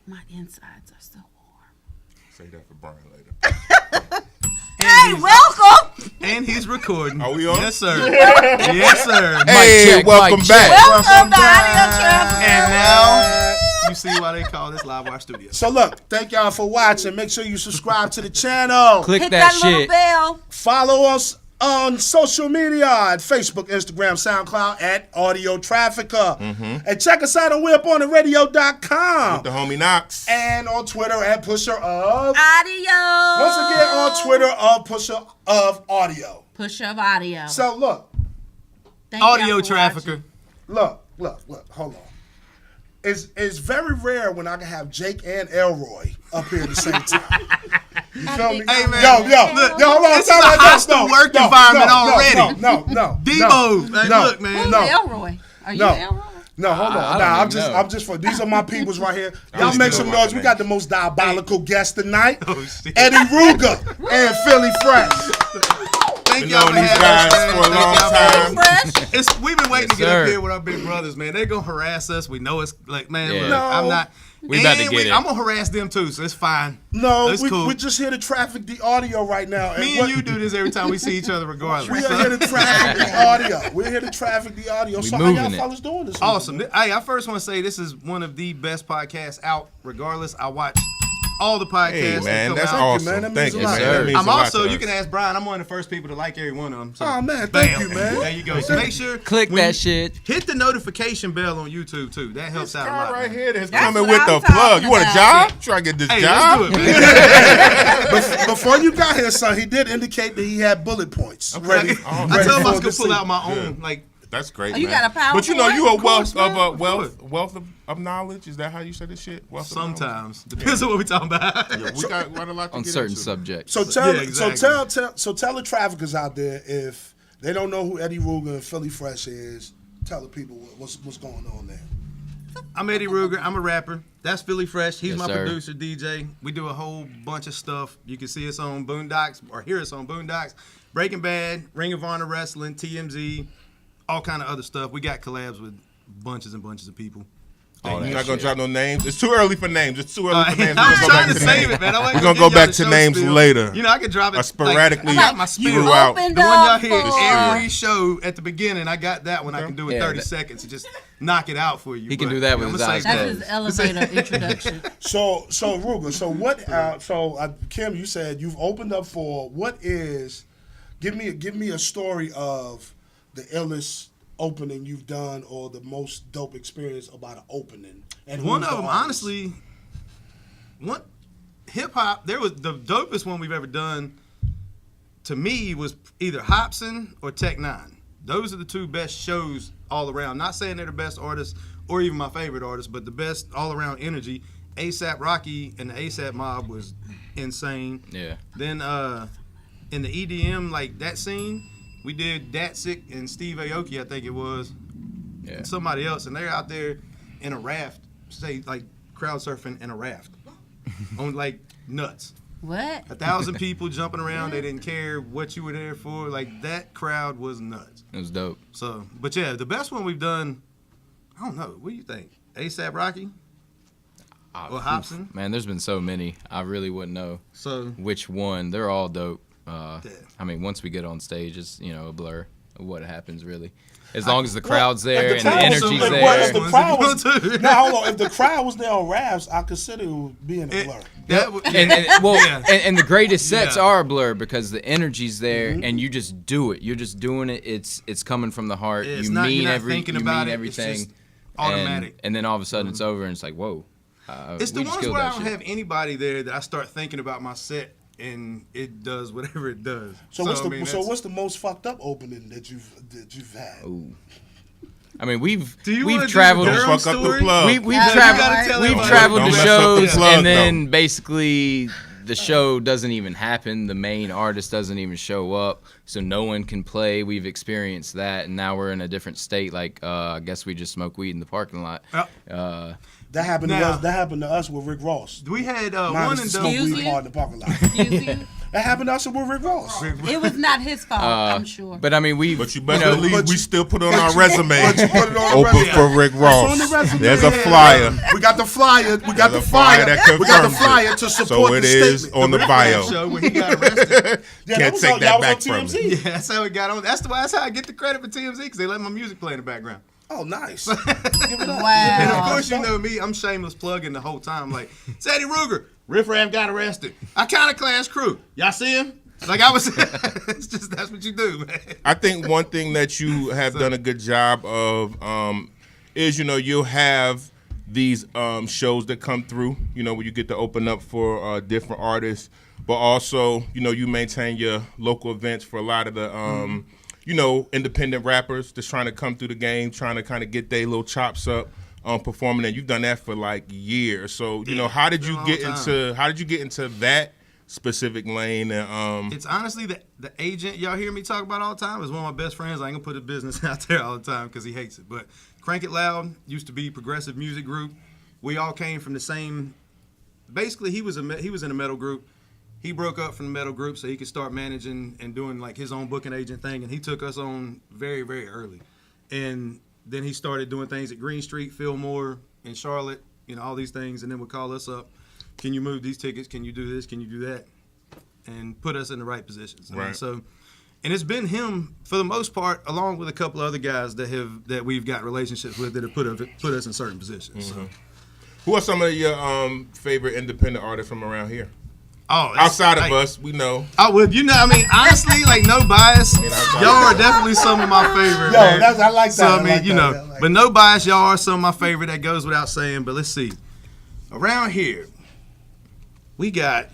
My insides are still warm. Say that for Brian later. Hey, welcome. And he's recording. Are we on? Yes, sir. Yes, sir. Hey, welcome back. Welcome to Audio Trafficker. And now you see why they call this Live Wire Studio. So look, thank y'all for watching. Make sure you subscribe to the channel. Click Hit that, that little shit. bell. Follow us on social media at Facebook, Instagram, SoundCloud at Audio Trafficker. And check us out on WeUpOnTheRadio.com. With the homie Knox. And on Twitter at Pusher of. Audio. Once again on Twitter of Pusher of Audio. Push of audio. So look, Thank y'all Audio for Trafficker. look, hold on. It's very rare when I can have Jake and Elroy up here at the same time. You feel me? Hey, man. Yo, Look, hold on. this is a hostile work environment already. No. Debo, like, look, man. Who's No. Elroy? Are you No. Elroy? No, hold on. I Nah, don't I'm just for these are my peoples right here. Y'all just make know some about noise. the We got the most diabolical guest tonight. Oh, shit. Ed.E. RUGER and Phillie Phresh. Thank Been y'all for knowing these having us, guys man. for a Thank long y'all for having time. us. We've been waiting to get Yes, up sir. here with our big brothers, man. They're going to harass us. We know it's like, man, Yeah. look, No. I'm not. We about to and get it. I'm going to harass them too, so it's fine. No, That's we, cool. we're just here to traffic the audio right now. Me and you do this every time we see each other regardless. We are here to traffic the audio. We're here to traffic the audio. So how moving y'all it. fellas doing this? Awesome. Hey, I first want to say this is one of the best podcasts out regardless. I watch all the podcasts Hey, that man, come that's out. awesome. man. That Thank means you, a lot. man. That means I'm a lot also, to you us. can ask Brian, I'm one of the first people to like every one of them. So. Oh man, Bam. thank you, man. There you go. So make sure Click when that you shit. Hit the notification bell on YouTube too. That helps out a Guy lot. right man. here that's That's coming what with I'm the plug. talking You want a about. job? Try to get this Hey, job? let's do it, man. Before you got here, son, he did indicate that he had bullet points ready. I ready told him I for was gonna this pull thing. out my own. Like, That's great, Oh, you man. got a power But you know, point? you a Of course, wealth man. wealth of knowledge. Is that how you say this shit? Wealth of knowledge? sometimes depends on what we're talking about. Yeah, we got quite a lot to On get certain into. subjects. So tell, Yeah, exactly. tell the traffickers out there if they don't know who Ed.E. RUGER and Phillie Phresh is. Tell the people what's going on there. I'm Ed.E. RUGER. I'm a rapper. That's Phillie Phresh. He's Yes, my sir. producer, DJ. We do a whole bunch of stuff. You can see us on Boondocks or hear us on Boondocks, Breaking Bad, Ring of Honor Wrestling, TMZ, all kind of other stuff. We got collabs with bunches and bunches of people. You're not gonna drop no names. It's too early for names. It's too early for names. I was We're gonna go trying back to save it, man. We're gonna go back to names later. You know, I can drop it Sporadically Like, I got my You spirit. throughout. opened The one y'all up hear for... every show at the beginning, I got that one. I can do in Yeah, 30 that- seconds and just knock it out for you. He can But, do that you know, with his I'ma eyes save That's that. his elevator introduction. So RUGER. So what? Kim, you said you've opened up for what is? Give me a story of the illest opening you've done or the most dope experience about an opening. And One who's of the them, artist? honestly, hip hop. There was the dopest one we've ever done. To me, was either Hobson or Tech Nine. Those are the two best shows all around. Not saying they're the best artists or even my favorite artists, but the best all around energy. ASAP Rocky and the ASAP Mob was insane. Yeah. Then in the EDM, like that scene, we did Datsik and Steve Aoki, I think it was, Yeah. and somebody else, and they're out there in a raft, say like crowd surfing in a raft, on like nuts. What? 1,000 people jumping around. They didn't care what you were there for. Like that crowd was nuts. It was dope. So, but yeah, the best one we've done. I don't know. What do you think? ASAP Rocky or Hobson? Man, there's been so many. I really wouldn't know So which one. They're all dope. I mean, once we get on stage, it's a blur of what happens really. As long as the crowd's there and the energy's like, there. what If the ones crowd you was, go to? now hold on. If the crowd was there on raps, I consider it being a blur. And the greatest sets Yeah. are a blur because the energy's there and you just do it. You're just doing it. It's coming from the heart. It's you not- mean you're not thinking you about mean it. It's everything. just automatic. And then all of a sudden it's over and it's like, whoa. It's the we just ones killed where I that don't shit. have anybody there that I start thinking about my set and it does whatever it does. So what's I mean, that's- what's the most fucked up opening that you've had? Ooh. I mean, we've Do you wanna do the traveled. Durham Don't fuck up the story? plug. We've Yeah, you traveled. gotta tell We've everybody. traveled Don't to mess up the shows, plug, and then though. basically the show doesn't even happen. The main artist doesn't even show up, so no one can play. We've experienced that, and now we're in a different state. Like, I guess we just smoke weed in the parking lot. That happened Now- to us. That happened to us with Rick Ross. We had Mine one is and to done. smoke Excuse weed you? hard in the parking lot. Excuse you? That happened also with Rick Ross. It was not his fault, I'm sure. But I mean, But you better believe but we you- still put on our resume. But you put it on the Open resume. for Rick It's on Ross. the resume. There's a flyer. We got the flyer. We got the There's a flyer flyer. that We got the confirms flyer it. to So support it the is statement. on the bio. Show when he got arrested. Yeah, Can't was take on- that was back on from TMZ. Yeah, that's how it got on. That's how I get the credit for TMZ because they let my music play in the background. Oh, nice. Give it up. Wow. And of course, you know me, I'm shameless plugging the whole time. Like, it's Ed.E. Ruger, Riff Raff got arrested. I kind of class crew. Y'all see him? Like I was, it's just that's what you do, man. I think one thing that you have done a good job of is, you'll have these shows that come through, where you get to open up for different artists, but also, you maintain your local events for a lot of the, independent rappers that's trying to come through the game, trying to kind of get their little chops up. Performing, and you've done that for like years. So, how did you get into that specific lane? And, It's honestly the agent y'all hear me talk about all the time is one of my best friends. I ain't gonna put his business out there all the time because he hates it. But Crank It Loud used to be progressive music group. We all came from the same. Basically, he was in a metal group. He broke up from the metal group so he could start managing and doing like his own booking agent thing. And he took us on very, very early. And then he started doing things at Green Street, Fillmore, in Charlotte, all these things, and then would call us up. Can you move these tickets? Can you do this? Can you do that? And put us in the right positions. Right. And it's been him for the most part, along with a couple other guys that we've got relationships with that have put us in certain positions. Mm-hmm. Who are some of your favorite independent artists from around here? Oh, Outside of us, we know. Oh, well, honestly, like no bias. Y'all are definitely some of my favorite. Yo, man. I like that. So I like that. I like but no bias. Y'all are some of my favorite. That goes without saying. But let's see. Around here, we got.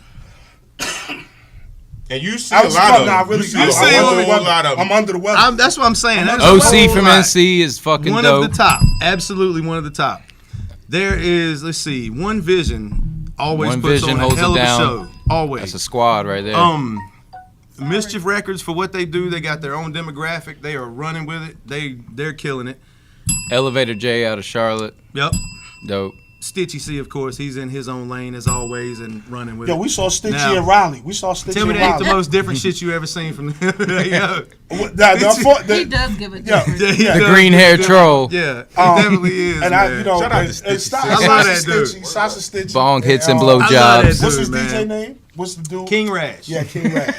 And you see a lot of them. You see a lot of them. I'm under the weather. That's what I'm saying. That's OC from NC is fucking one dope. of the top. Absolutely one of the top. There is, let's see, One Vision always One puts Vision on a holds it hell of a down. show. Always. That's a squad right there. Mischief Records, for what they do, they got their own demographic. They are running with it. They're killing it. Elevator J out of Charlotte. Yep. Dope. Stitchy C, of course, he's in his own lane as always and running with it. Yo, we saw Stitchy Now, and Riley. We saw Stitchy Tell me and that ain't the Riley. most different shit you ever seen from them. Yo. He does give it difference. The green hair troll. Yeah, he definitely is, And man. Shout out to Stitchy. I love that dude. Sasha Stitchy. Bong hits and I love that blowjobs. dude. What's his man. DJ name? What's the dude? King Rash. Yeah, King Rash.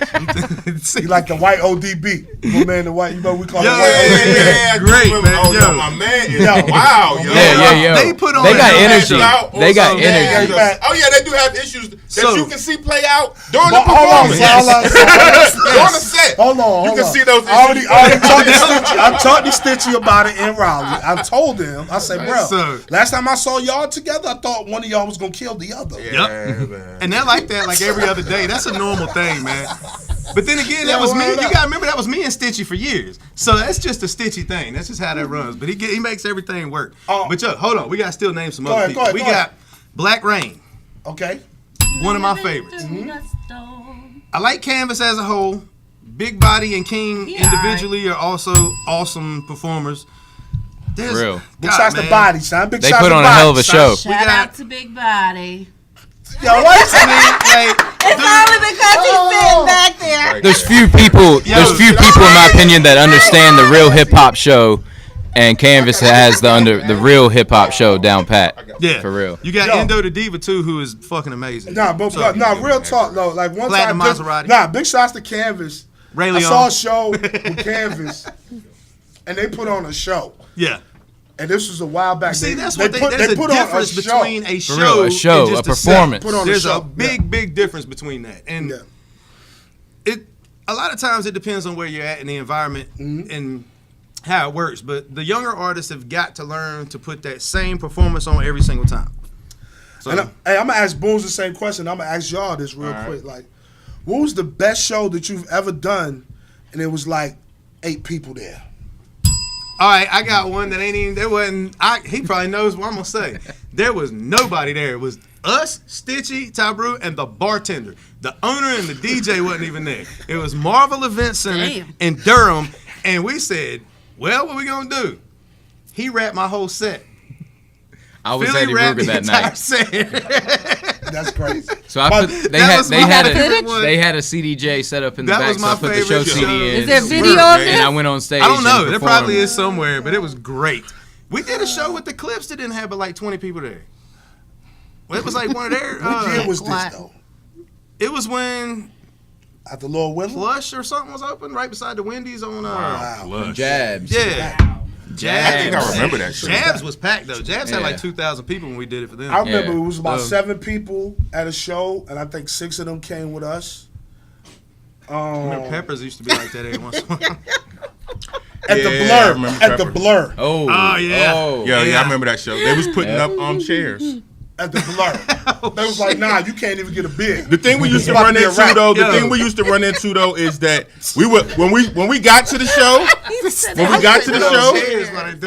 He like the white ODB. My man, the white, we call Yo, him white Yeah, ODB. Great, man. Oh, Yo. my man is Yo. wow, yo. Yeah. They put on They a got hell of a energy. show. They got Yeah, energy. yeah. Oh yeah, they do have issues that So- you can see play out during the But hold on, performance. During the set. Hold on. You can see those I already issues. talked to Stitchy. I talked to Stitchy about it in Raleigh. I told him, I said, bro, So- last time I saw y'all together, I thought one of y'all was gonna kill the other. Yeah, man. And they're like that like every other day. That's a normal thing, man. But then again, that was me. word You up. gotta remember that was me and Stitchy for years. So that's just a Stitchy thing. That's just how that runs. But he makes everything work. Oh. But yo, hold on, we gotta still name some Go other ahead, people. go ahead, We go got Black Rain, Okay. one of my favorites. I like Canvas as a whole. Big Body and King Yeah, individually are also awesome performers. There's, Real. Big God, shots to man. Body, son. Big They shots put to on a Body, hell of a son. show. Shout got- out to Big Body. Yo, what? I mean, like, It's only because he's sitting back there. There's few people in my opinion that understand the real hip hop show, and Canvas has the real hip hop show down pat. yeah, For real. You got Yo. Endo the Diva too, who is fucking amazing. Nah, but real talk though. Like one Platinum time, Maserati. big shots to Canvas. Ray I Leon. saw a show with Canvas, and they put on a show. Yeah. And this was a while back. See, there's there's a difference between a show, real, a show, and just a set. performance. Put on There's a show. a big difference between that, and Yeah. a lot of times it depends on where you're at in the environment and how it works. But the younger artists have got to learn to put that same performance on every single time. So And hey, I'm gonna ask Boones the same question. I'm gonna ask y'all this real quick. Like, what was the best show that you've ever done? And it was like 8 people there. all right, I got one that ain't even there. Wasn't he probably knows what I'm gonna say? There was nobody there. It was us, Stitchy, Tabru, and the bartender. The owner and the DJ wasn't even there. It was Marvel Event Center Damn. in Durham, and we said, "Well, what we gonna do?" He rapped my whole set. I was Phillie Ed.E. rapped Ruger the that entire night. set. That's crazy. So I But put, that was my favorite one. they had a CDJ set up in the That back, was so I my put the show favorite CD show. in. Is there video on And this? I went on stage. I don't know. and There probably performed. is somewhere, but it was great. We did a show with the Clips that didn't have but like 20 people there. Well, it was like one of their. What year was this What? though? It was when At the Lord Willow? Flush or something was open right beside the Wendy's on. Wow. Jabs. Yeah. I think I remember that show. Jabs was packed though. Jabs had Yeah. like 2,000 people when we did it for them. I remember Yeah. it was about Um, 7 people at a show, and I think 6 of them came with us. Remember Peppers used to be like that every once in a while. At Yeah, the I Blur. remember At the Pepper. Blur. Oh. Oh, yeah. Oh. Yeah, Yeah. I remember that show. They was putting up chairs. At the Blur. They was like, nah, you can't even get a bid. The thing we used to It's about run to be a into wrap. though, the Yo. thing we used to run into though is that we would when we got to the show, when we got to the show,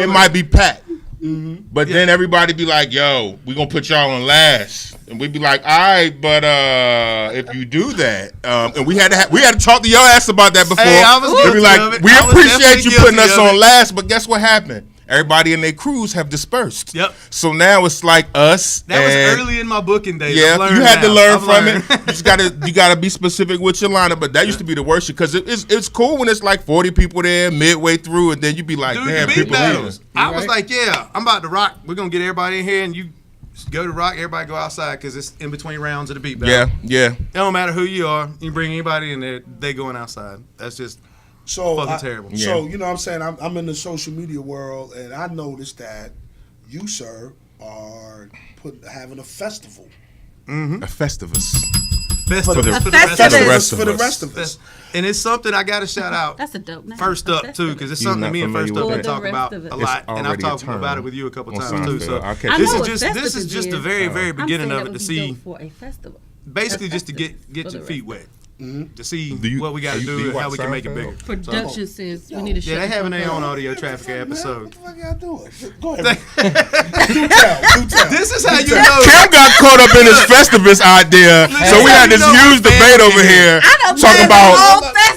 it might be packed. But then everybody be like, "Yo, we gonna put y'all on last," and we'd be like, "All right, but if you do that," and we had to talk to your ass about that before. Hey, I was They'd be guilty like, of it. "We I was appreciate definitely you putting guilty us of on it. last," but guess what happened? Everybody in their crews have dispersed. Yep. So now it's like us. That was and- early in my booking days. yeah, I've learned you had to now. learn I've from learned. it. You gotta be specific with your lineup. But that used to be the worst shit because it's cool when it's like 40 people there midway through, and then you be like, Dude, damn, the beat people battles. leaving. I was like, yeah, I'm about to rock. We're gonna get everybody in here, and you go to rock. Everybody go outside because it's in between rounds of the beat battle. Yeah. It don't matter who you are. You bring anybody in there, they going outside. That's just So, fucking terrible. So, you know what I'm saying? I'm in the social media world, and I noticed that you, sir, are having a festival. A Festivus. Festival For the- for the Festivus. rest of us. rest of for the us. rest of us. And it's something I got to shout out. That's a dope name. First up too, because it's You're something not me and familiar First Up with been that? talking about The rest a of it. lot, It's and I've already a talked term about it with you a couple on times too. So Seinfeld. I'll catch I you. this know is what just this Festivus is just the is. very very I'm beginning saying of that it would to be see, dope for a festival. basically just to Festivus get for your the feet rest wet, to see Do you- what we got to do you do and how watch we can make it Seinfeld? bigger. Production says we need to shut Yeah, they the having fuck their up. own audio trafficker What episode. the fuck y'all doing? Go ahead. do tell. This is how you know. Cam got caught up in his Festivus idea, so we had this huge debate over here talking about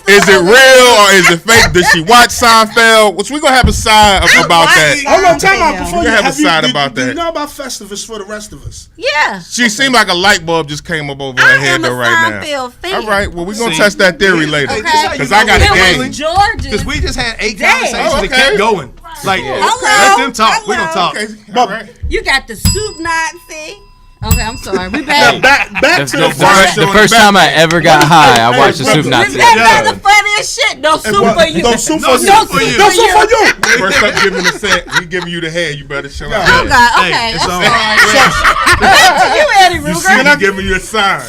is it real or is it fake? Does she watch Seinfeld? Which we gonna have a side about that. Hold on, time out before We you have a side do about you that. know about Festivus for the rest of us? Yeah. She seemed like a light bulb just came up over her I head am a though right now. Seinfeld fan. All right, well we're gonna See, test that theory later Hey, this is how you because know I got we a really- game. It was George's. Because we just had 8 Dang. conversations Oh, that kept okay. going. Like, Hello. let them talk. We're gonna talk. Okay, all right. You got the soup Nazi. Okay, I'm sorry. We back. Back The, to the, the first, the first time I ever got high, I watched the Soup Nazi That's not episode. the funniest shit. No soup for you. No soup No for you. soup for you. No soup for you. First up, giving the set, he giving you the head. You better show Oh up. God. Hey, Okay. it's That's all all right. right. You Eddie You see, Ruger. he giving you a sign.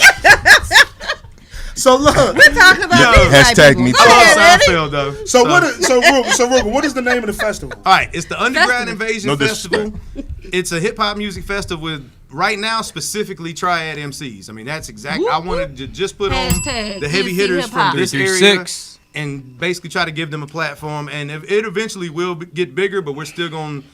So look. We're talking about these white Hashtag people. me Go too. I ahead, love Eddie. Seinfeld though. So Ruger, what is the name of the festival? All right, it's the Underground Festival. Invasion No Festival. It's a hip hop music festival with right now specifically Triad MCs. I mean, that's exactly. I wanted to just put on Hashtag the heavy NC hitters hip-hop. from this 336. area and basically try to give them a platform. And it eventually will get bigger, but we're still going to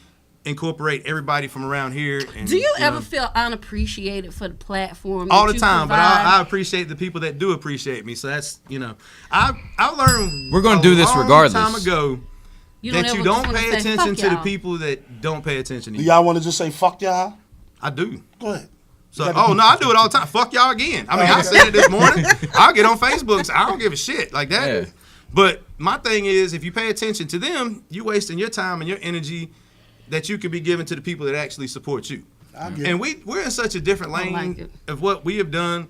incorporate everybody from around here. And, Do you know, ever feel unappreciated for the platform? all that the you time, but provide? I appreciate the people that do appreciate me. So that's I learned We're gonna do this long regardless. time ago You that ever you just don't wanna pay say, attention "Fuck to the y'all." people that don't pay attention to Do you. y'all want to just say fuck y'all? I do. Go ahead. So, oh no, I do it all the time. Fuck y'all again. I mean, I said it this morning. I'll get on Facebook and say, I don't give a shit like that. Yeah. But my thing is, if you pay attention to them, you wasting your time and your energy that you could be giving to the people that actually support you. I get And we're in such a different I lane like it. of what we have done.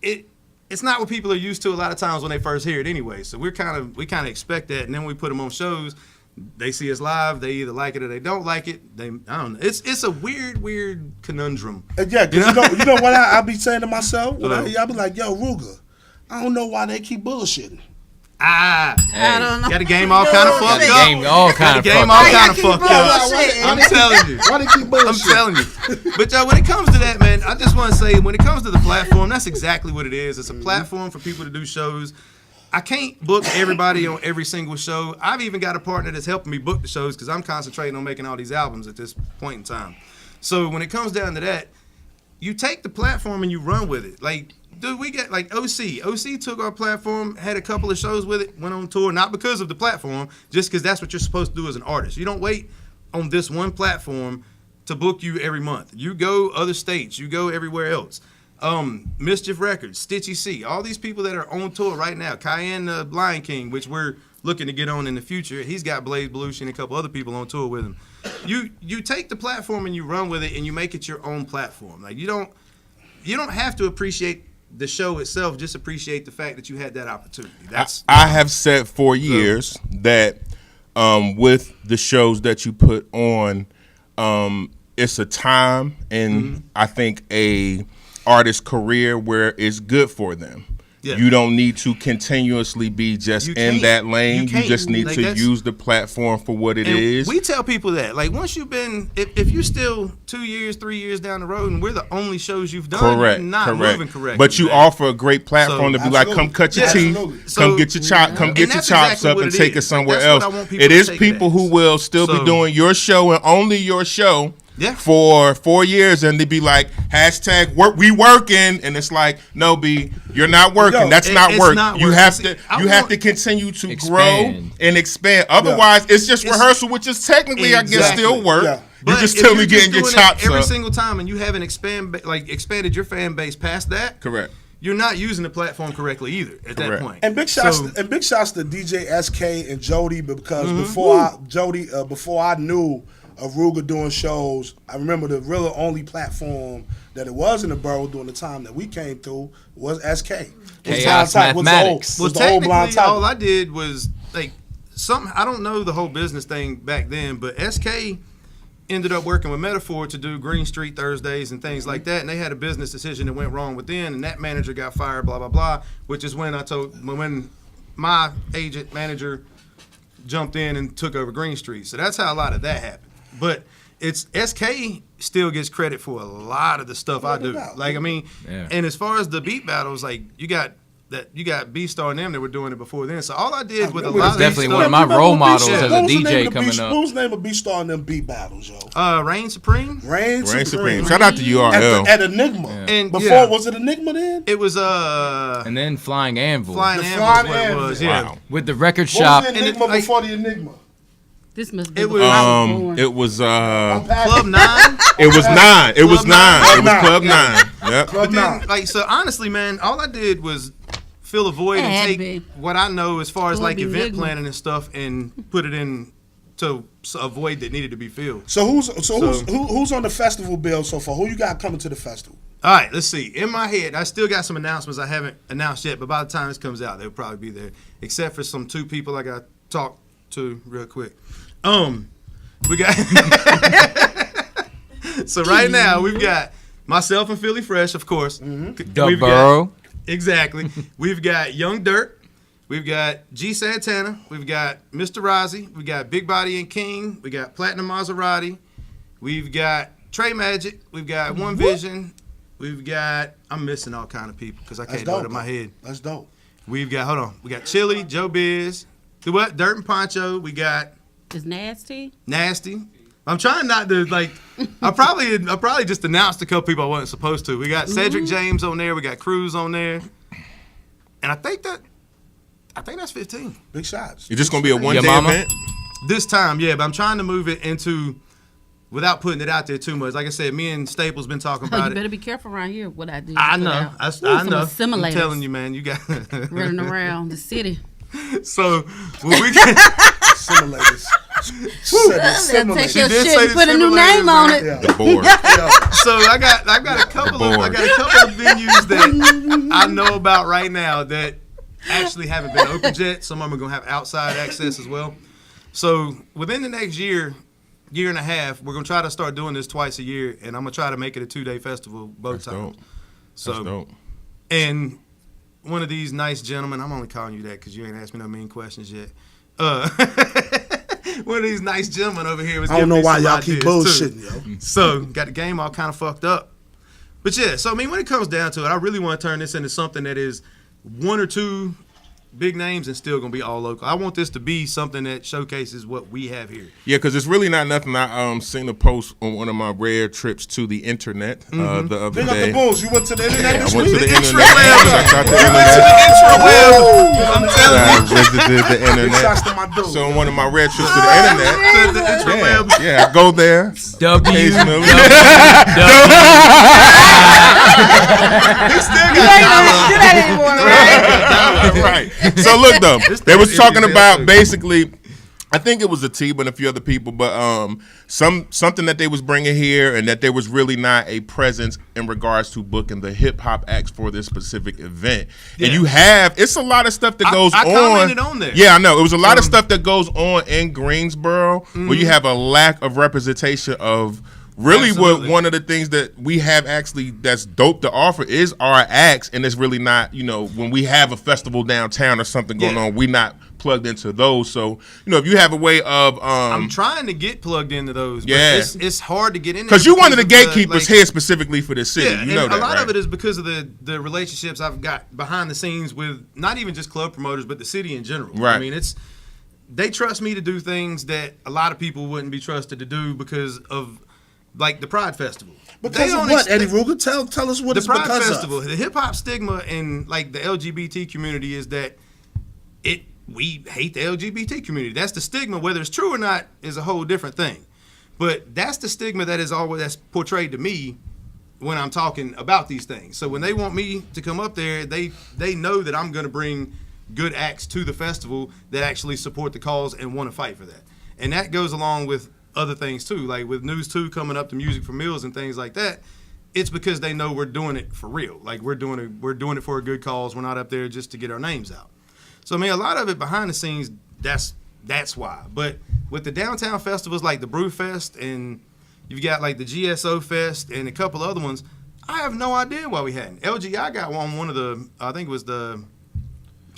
It's not what people are used to a lot of times when they first hear it anyway. So we kind of expect that, and then we put them on shows. They see us live. They either like it or they don't like it. I don't know. It's a weird conundrum. Yeah, because you know what I be saying to myself? When Uh-huh. I be like, yo, Ruger, I don't know why they keep bullshitting. I don't know. got the game all kind of Got fucked the up. game all kind The of game fucked all up. kind of keep fucked up. bullshitting. I'm telling you. Why they keep bullshitting? I'm telling you. But when it comes to that, man, I just want to say, when it comes to the platform, that's exactly what it is. It's a platform for people to do shows. I can't book everybody on every single show. I've even got a partner that's helping me book the shows because I'm concentrating on making all these albums at this point in time. So when it comes down to that, you take the platform and you run with it. Like, dude, we got like OC. OC took our platform, had a couple of shows with it, went on tour, not because of the platform, just because that's what you're supposed to do as an artist. You don't wait on this one platform to book you every month. You go other states. You go everywhere else. Mischief Records, Stitchy C, all these people that are on tour right now. Cayenne Lion King, which we're looking to get on in the future. He's got Blaze Belushi and a couple other people on tour with him. You take the platform and you run with it and you make it your own platform. Like you don't have to appreciate the show itself. Just appreciate the fact that you had that opportunity. I have said for years that with the shows that you put on, it's a time and I think a artist's career where it's good for them. Yeah. You don't need to continuously be just in that lane. You just need to use the platform for what it is. We tell people that. Like once you've been, if you're still 2 years, 3 years down the road, and we're the only shows you've done, you're not moving correctly. But you offer a great platform to be like, come cut your teeth, come get your chops up, and take it somewhere else. It is people who will still be doing your show and only your show. Yeah. For 4 years, and they'd be like, #work, we working, and it's like, no, B, you're not working. That's not work. You have to continue to grow and expand. Otherwise, it's just rehearsal, which is technically, I guess, still work. Yeah. You're just still be getting your chops every single time, and you haven't expanded your fan base past that. Correct. You're not using the platform correctly either at that point. And big shots to DJ SK and Jody, because before I knew of Ruger doing shows, I remember the real only platform that it was in the borough during the time that we came through was SK. Chaos Mathematics. Well, technically, all I did was like something. I don't know the whole business thing back then, but SK ended up working with Metaphor to do Green Street Thursdays and things like that, and they had a business decision that went wrong within, and that manager got fired, blah, blah, blah, which is when when my agent manager jumped in and took over Green Street. So that's how a lot of that happened. But it's SK still gets credit for a lot of the stuff I do. Like, I mean, and as far as the beat battles, like you got B-Star and them that were doing it before then. So all I did with a lot of definitely one of my role models as a DJ coming up. Who's the name of B-Star and them beat battles, yo? Reign Supreme. Reign Supreme. Shout out to URL. At Enigma. Yeah. And before, was it Enigma then? It was and then Flying Anvil. Flying Anvil was what it was, yeah. Wow. With the record shop. What was the Enigma before the Enigma? This must be it was Club 9. It was 9. It was Club 9. Yep. Club 9. Like, so honestly, man, all I did was fill a void and take what I know as far as like event planning and stuff and put it in to a void that needed to be filled. So who's on the festival bill so far? Who you got coming to the festival? All right, let's see. In my head, I still got some announcements I haven't announced yet, but by the time this comes out, they'll probably be there. Except for some 2 people I got to talk to real quick. We got so right now we've got myself and Phillie Phresh, of course. Dubbo. Exactly. We've got Young Dirt. We've got G Santana. We've got Mr. Rozzy. We got Big Body and King. We got Platinum Maserati. We've got Trey Magic. We've got One Vision. We've got, I'm missing all kind of people because I can't do it in my head. That's dope. We've got, we got Chili, Joe Biz. What? Dirt and Poncho. We got. Is Nasty. I'm trying not to like. I probably just announced a couple people I wasn't supposed to. We got Cedric James on there. We got Cruz on there, and I think that's 15. Big shots. It's just gonna be a one-day event this time, yeah. But I'm trying to move it into without putting it out there too much. Like I said, me and Staples been talking about it. You better be careful around here. What I do. I know. I know. I'm telling you, man. You got running around the city. So when we get simulators. Take your shit and put a new name on it. The board. So I got a couple of venues that I know about right now that actually haven't been opened yet. Some of them are gonna have outside access as well. So within the next year and a half, we're gonna try to start doing this twice a year, and I'm gonna try to make it a 2-day festival both times. Dope. So That's dope. And one of these nice gentlemen, I'm only calling you that because you ain't asked me no mean questions yet. One of these nice gentlemen over here was I don't know why y'all keep bullshitting, yo. So got the game all kind of fucked up. But yeah, so I mean, when it comes down to it, I really want to turn this into something that is 1 or 2 big names and still gonna be all local. I want this to be something that showcases what we have here. Yeah, because it's really not nothing. I seen a post on one of my rare trips to the internet the other Big day. up the Bulls. You went to the internet this I went to week? the internet. I'm telling you. Visit the Big internet. shots to my dude. So on one of my rare trips to the internet, interwebs. yeah, I go there. Occasionally. He still You got ain't gonna do that anymore, right? Right. So look though, they was talking is about too. basically, I think it was a T, but a few other people, but something that they was bringing here, and that there was really not a presence in regards to booking the hip hop acts for this specific event. Yeah. And it's a lot of stuff that goes I on. commented on there. Yeah, I know. It was a lot of stuff that goes on in Greensboro where you have a lack of representation of. Really, Absolutely. what one of the things that we have actually that's dope to offer is our acts, and it's really not, when we have a festival downtown or something going on, we not plugged into those. So, if you have a way of, I'm trying to get plugged into those. But Yeah. it's hard to get in there because you're one of the of gatekeepers here specifically for this city. Yeah, You know and that, a lot right? of it is because of the relationships I've got behind the scenes with not even just club promoters, but the city in general. Right. I mean, they trust me to do things that a lot of people wouldn't be trusted to do because of. Like the Pride Festival. Because of what, Eddie Ruger? Tell us what the it's Pride because Festival. of. The hip hop stigma in like the LGBT community is that we hate the LGBT community. That's the stigma. Whether it's true or not is a whole different thing. But that's the stigma that's portrayed to me when I'm talking about these things. So when they want me to come up there, they know that I'm going to bring good acts to the festival that actually support the cause and want to fight for that. And that goes along with other things too, like with News 2 coming up to Music for Meals and things like that. It's because they know we're doing it for real. Like we're doing it for a good cause. We're not up there just to get our names out. So I mean, a lot of it behind the scenes, that's why. But with the downtown festivals like the Brew Fest, and you've got like the GSO Fest and a couple other ones, I have no idea why we hadn't. LGI got one of the, I think it was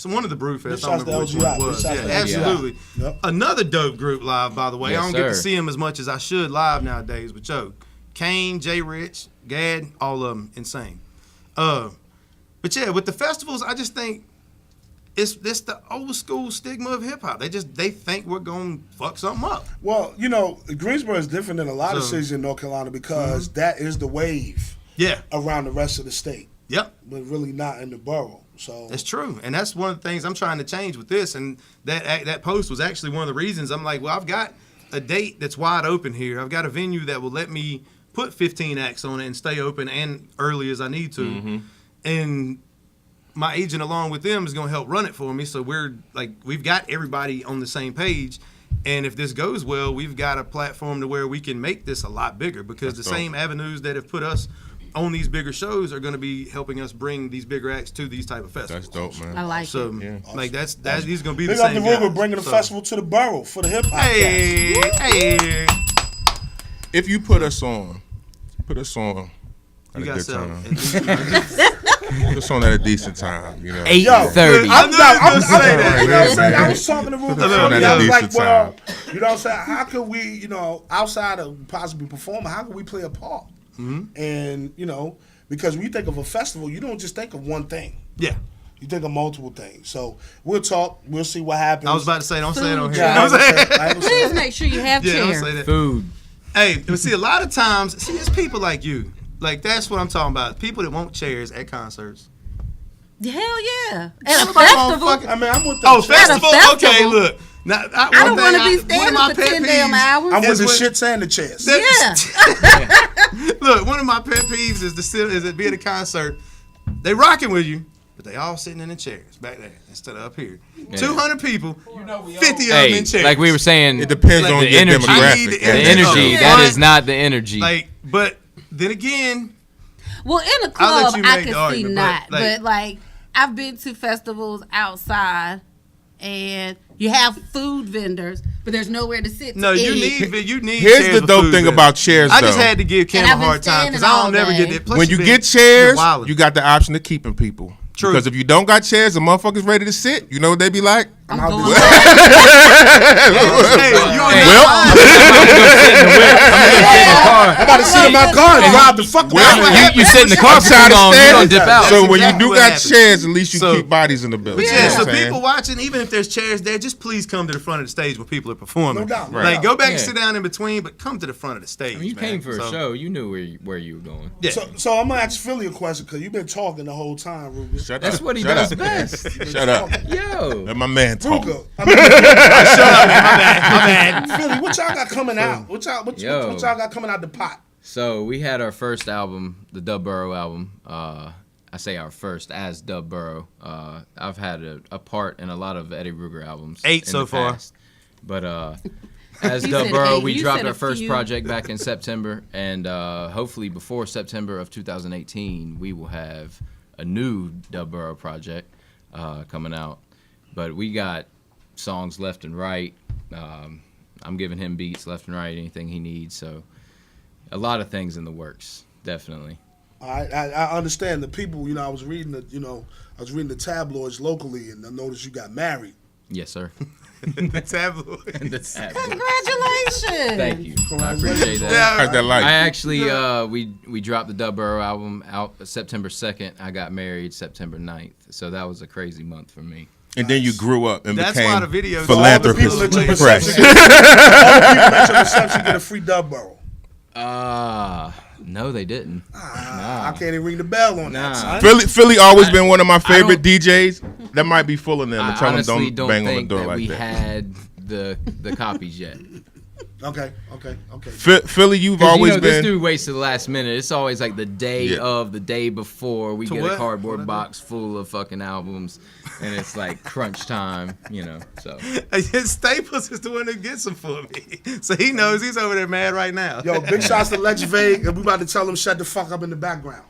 one of the Brew Fest. I don't remember which one it was. Yeah, absolutely. Yep. Another dope group live, by the way. Yes, I don't get to sir. see them as much as I should live nowadays, but Kane, Jay Rich, Gad, all of them insane. But yeah, with the festivals, I just think it's the old school stigma of hip hop. They think we're gonna fuck something up. Well, Greensboro is different than a lot of cities in North Carolina because that is the wave Yeah. around the rest of the state, Yep. but really not in the borough. So That's true, and that's one of the things I'm trying to change with this. And that post was actually one of the reasons I'm like, well, I've got a date that's wide open here. I've got a venue that will let me put 15 acts on it and stay open and early as I need to. And my agent, along with them, is going to help run it for me. So we've got everybody on the same page. And if this goes well, we've got a platform to where we can make this a lot bigger because the same avenues that have put us on these bigger shows are going to be helping us bring these bigger acts to these type of festivals. That's dope, man. I like it. So, like these going to be big the up same the Ruger guys. bringing the So, festival to the borough for the hip hop. Hey. If you put us on at You a got good something. time. Put us on at a decent time, 8:30. I'm say that. You know what I'm saying? I was talking to Ruger. I was like, decent well, you know what I'm saying? How could we, outside of possibly performing, how could we play a part? And, because when you think of a festival, you don't just think of one thing. Yeah. You think of multiple things. So we'll talk. We'll see what happens. I was about to say, don't say it on here. Yeah, You know what I'm saying? I ain't gonna say Please it. make sure you have Yeah, don't chairs. say that. Food. Hey, but see, a lot of times, it's people like you. Like, that's what I'm talking about. People that want chairs at concerts. Hell yeah. At a Somebody want festival. fucking- I mean, I'm with the Oh, shit. festival? At a Okay, festival. look. Now, I don't want to be one of standing my for pet 10 damn peeves- hours. I'm with It's the when- shits and the chairs. Yeah. Look, one of my pet peeves is to be at a concert. They rocking with you, but they all sitting in the chairs back there instead of up here. 200 people, 50 of them in chairs. Like we were saying, It depends like on the your energy. I need demographic. the The energy, Yeah. that is not the energy. Like, but then again, Well, in a I'll let club, you I make can the see argument, not. but, But, like, I've been to festivals outside, and you have food vendors, but there's nowhere to sit no, to you eat. need. Here's chairs the for dope food thing vendors. about chairs, I just though. had to give Kim And a I've been hard time because standing I don't all never day. get that. Plus When she you been- get she been chairs, wildin'. you got the option of keeping people. True. Because if you don't got chairs, the motherfuckers ready to sit. You know what they be like? I'm out going this- Hey, you Hey, well, I'm about to sit in my car and drive the fuck out. you sit in the car for too long, you gonna dip out. So when exactly you do what got happens. chairs, at least you So- keep bodies in the building. Yeah, You know so what I'm saying? people watching, even if there's chairs there, just please come to the front of the stage when people are performing. No doubt. Like, Right. go back and Yeah. sit down in between, but come to the front of the stage. I mean, you man. came for a So, show. You knew where you were going. Yeah. So I'm gonna ask Philly a question because you've been talking the whole time, Ruben. Shut That's up. what he Shut does up. best. Shut up. Yo. Let my man man talk. Ruger, Shut up, man. My bad. Philly, what y'all got coming out? What y'all got coming out the pot? So we had our first album, the Dub Burrow album. I say our first as Dub Burrow. I've had a part in a lot of Ed.E. Ruger albums. 8 in so the far. past. But as He Dub said Burrow, 8. we You dropped said a our first few. project back in September, and hopefully before September of 2018, we will have a new Dub Burrow project coming out. But we got songs left and right. I'm giving him beats left and right, anything he needs. So a lot of things in the works, definitely. I understand the people. I was reading the tabloids locally, and I noticed you got married. Yes, sir. The tabloid. The tabloid. Congratulations. Thank you. I appreciate that. Yeah. How's that like? I actually, we dropped the Dub Burrow album out September 2nd. I got married September 9th. So that was a crazy month for me. And then you grew up and That's became why the videos- philanthropist. All the people at your Fresh. reception at your reception get a free Dub Burrow. No, they didn't. I can't even ring the bell on that. Nah. Son. Philly always been one of my favorite DJs. That might be full of them. I And tell them honestly don't bang on the think door that like we that. had the copies yet. Okay. Philly, you've 'Cause, always this been. dude waits to the last minute. It's always like the day Yeah. of, the day before. We get what? a cardboard box full of fucking albums, and it's like crunch time, So Staples is the one that gets them for me. So he knows he's over there mad right now. Yo, big shots to Lex Vague, and we about to tell him shut the fuck up in the background.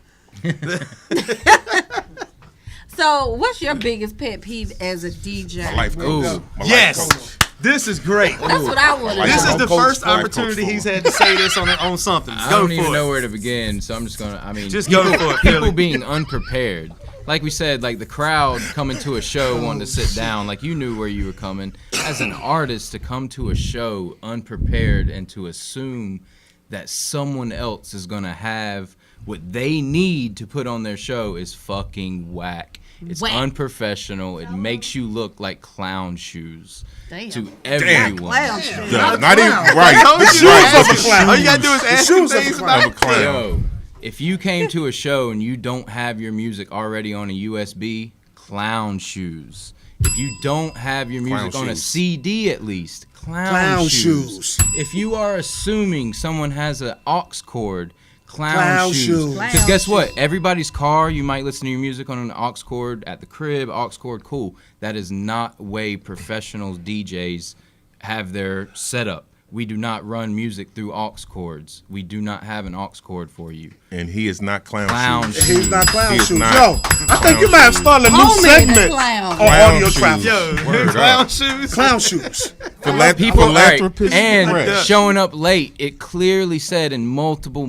So, what's your biggest pet peeve as a DJ? My life Ooh. coach. My life Yes. coach. This is great. That's what I want to This know. is the Coach, first life opportunity coach he's for had to say this on something. I Go don't for even it. know where to begin. So I'm just gonna. Just go for it, People Philly. being unprepared. Like we said, like the crowd coming to a show wanting to sit down. Like you knew where you were coming. As an artist, to come to a show unprepared and to assume that someone else is gonna have what they need to put on their show is fucking whack. It's Whack. unprofessional. It makes you look like clown shoes Damn. to everyone. Clown shoes. Not even I right. told you, shoes ask of a him. clown. All you gotta do is ask him shoes of a things clown. about Of a clown. Yo, if you came to a show and you don't have your music already on a USB, clown shoes. If you don't have your music Clown on a shoes. CD at least, clown Clown shoes. shoes. If you are assuming someone has an aux cord, clown Clown shoes. shoes. Because guess what? Everybody's car, you might listen to your music on an aux cord at the crib, aux cord, cool. That is not way professional DJs have their setup. We do not run music through aux cords. We do not have an aux cord for you. And he is not clown Clown shoes. He's not clown He is shoes. not Yo, I think you might have started a new Homie the segment clown. on Clown Audio shoes. Traffic. Yo, Word clown up. shoes. Clown shoes. People, all right, Philanthropist and Fresh. showing up late. It clearly said in multiple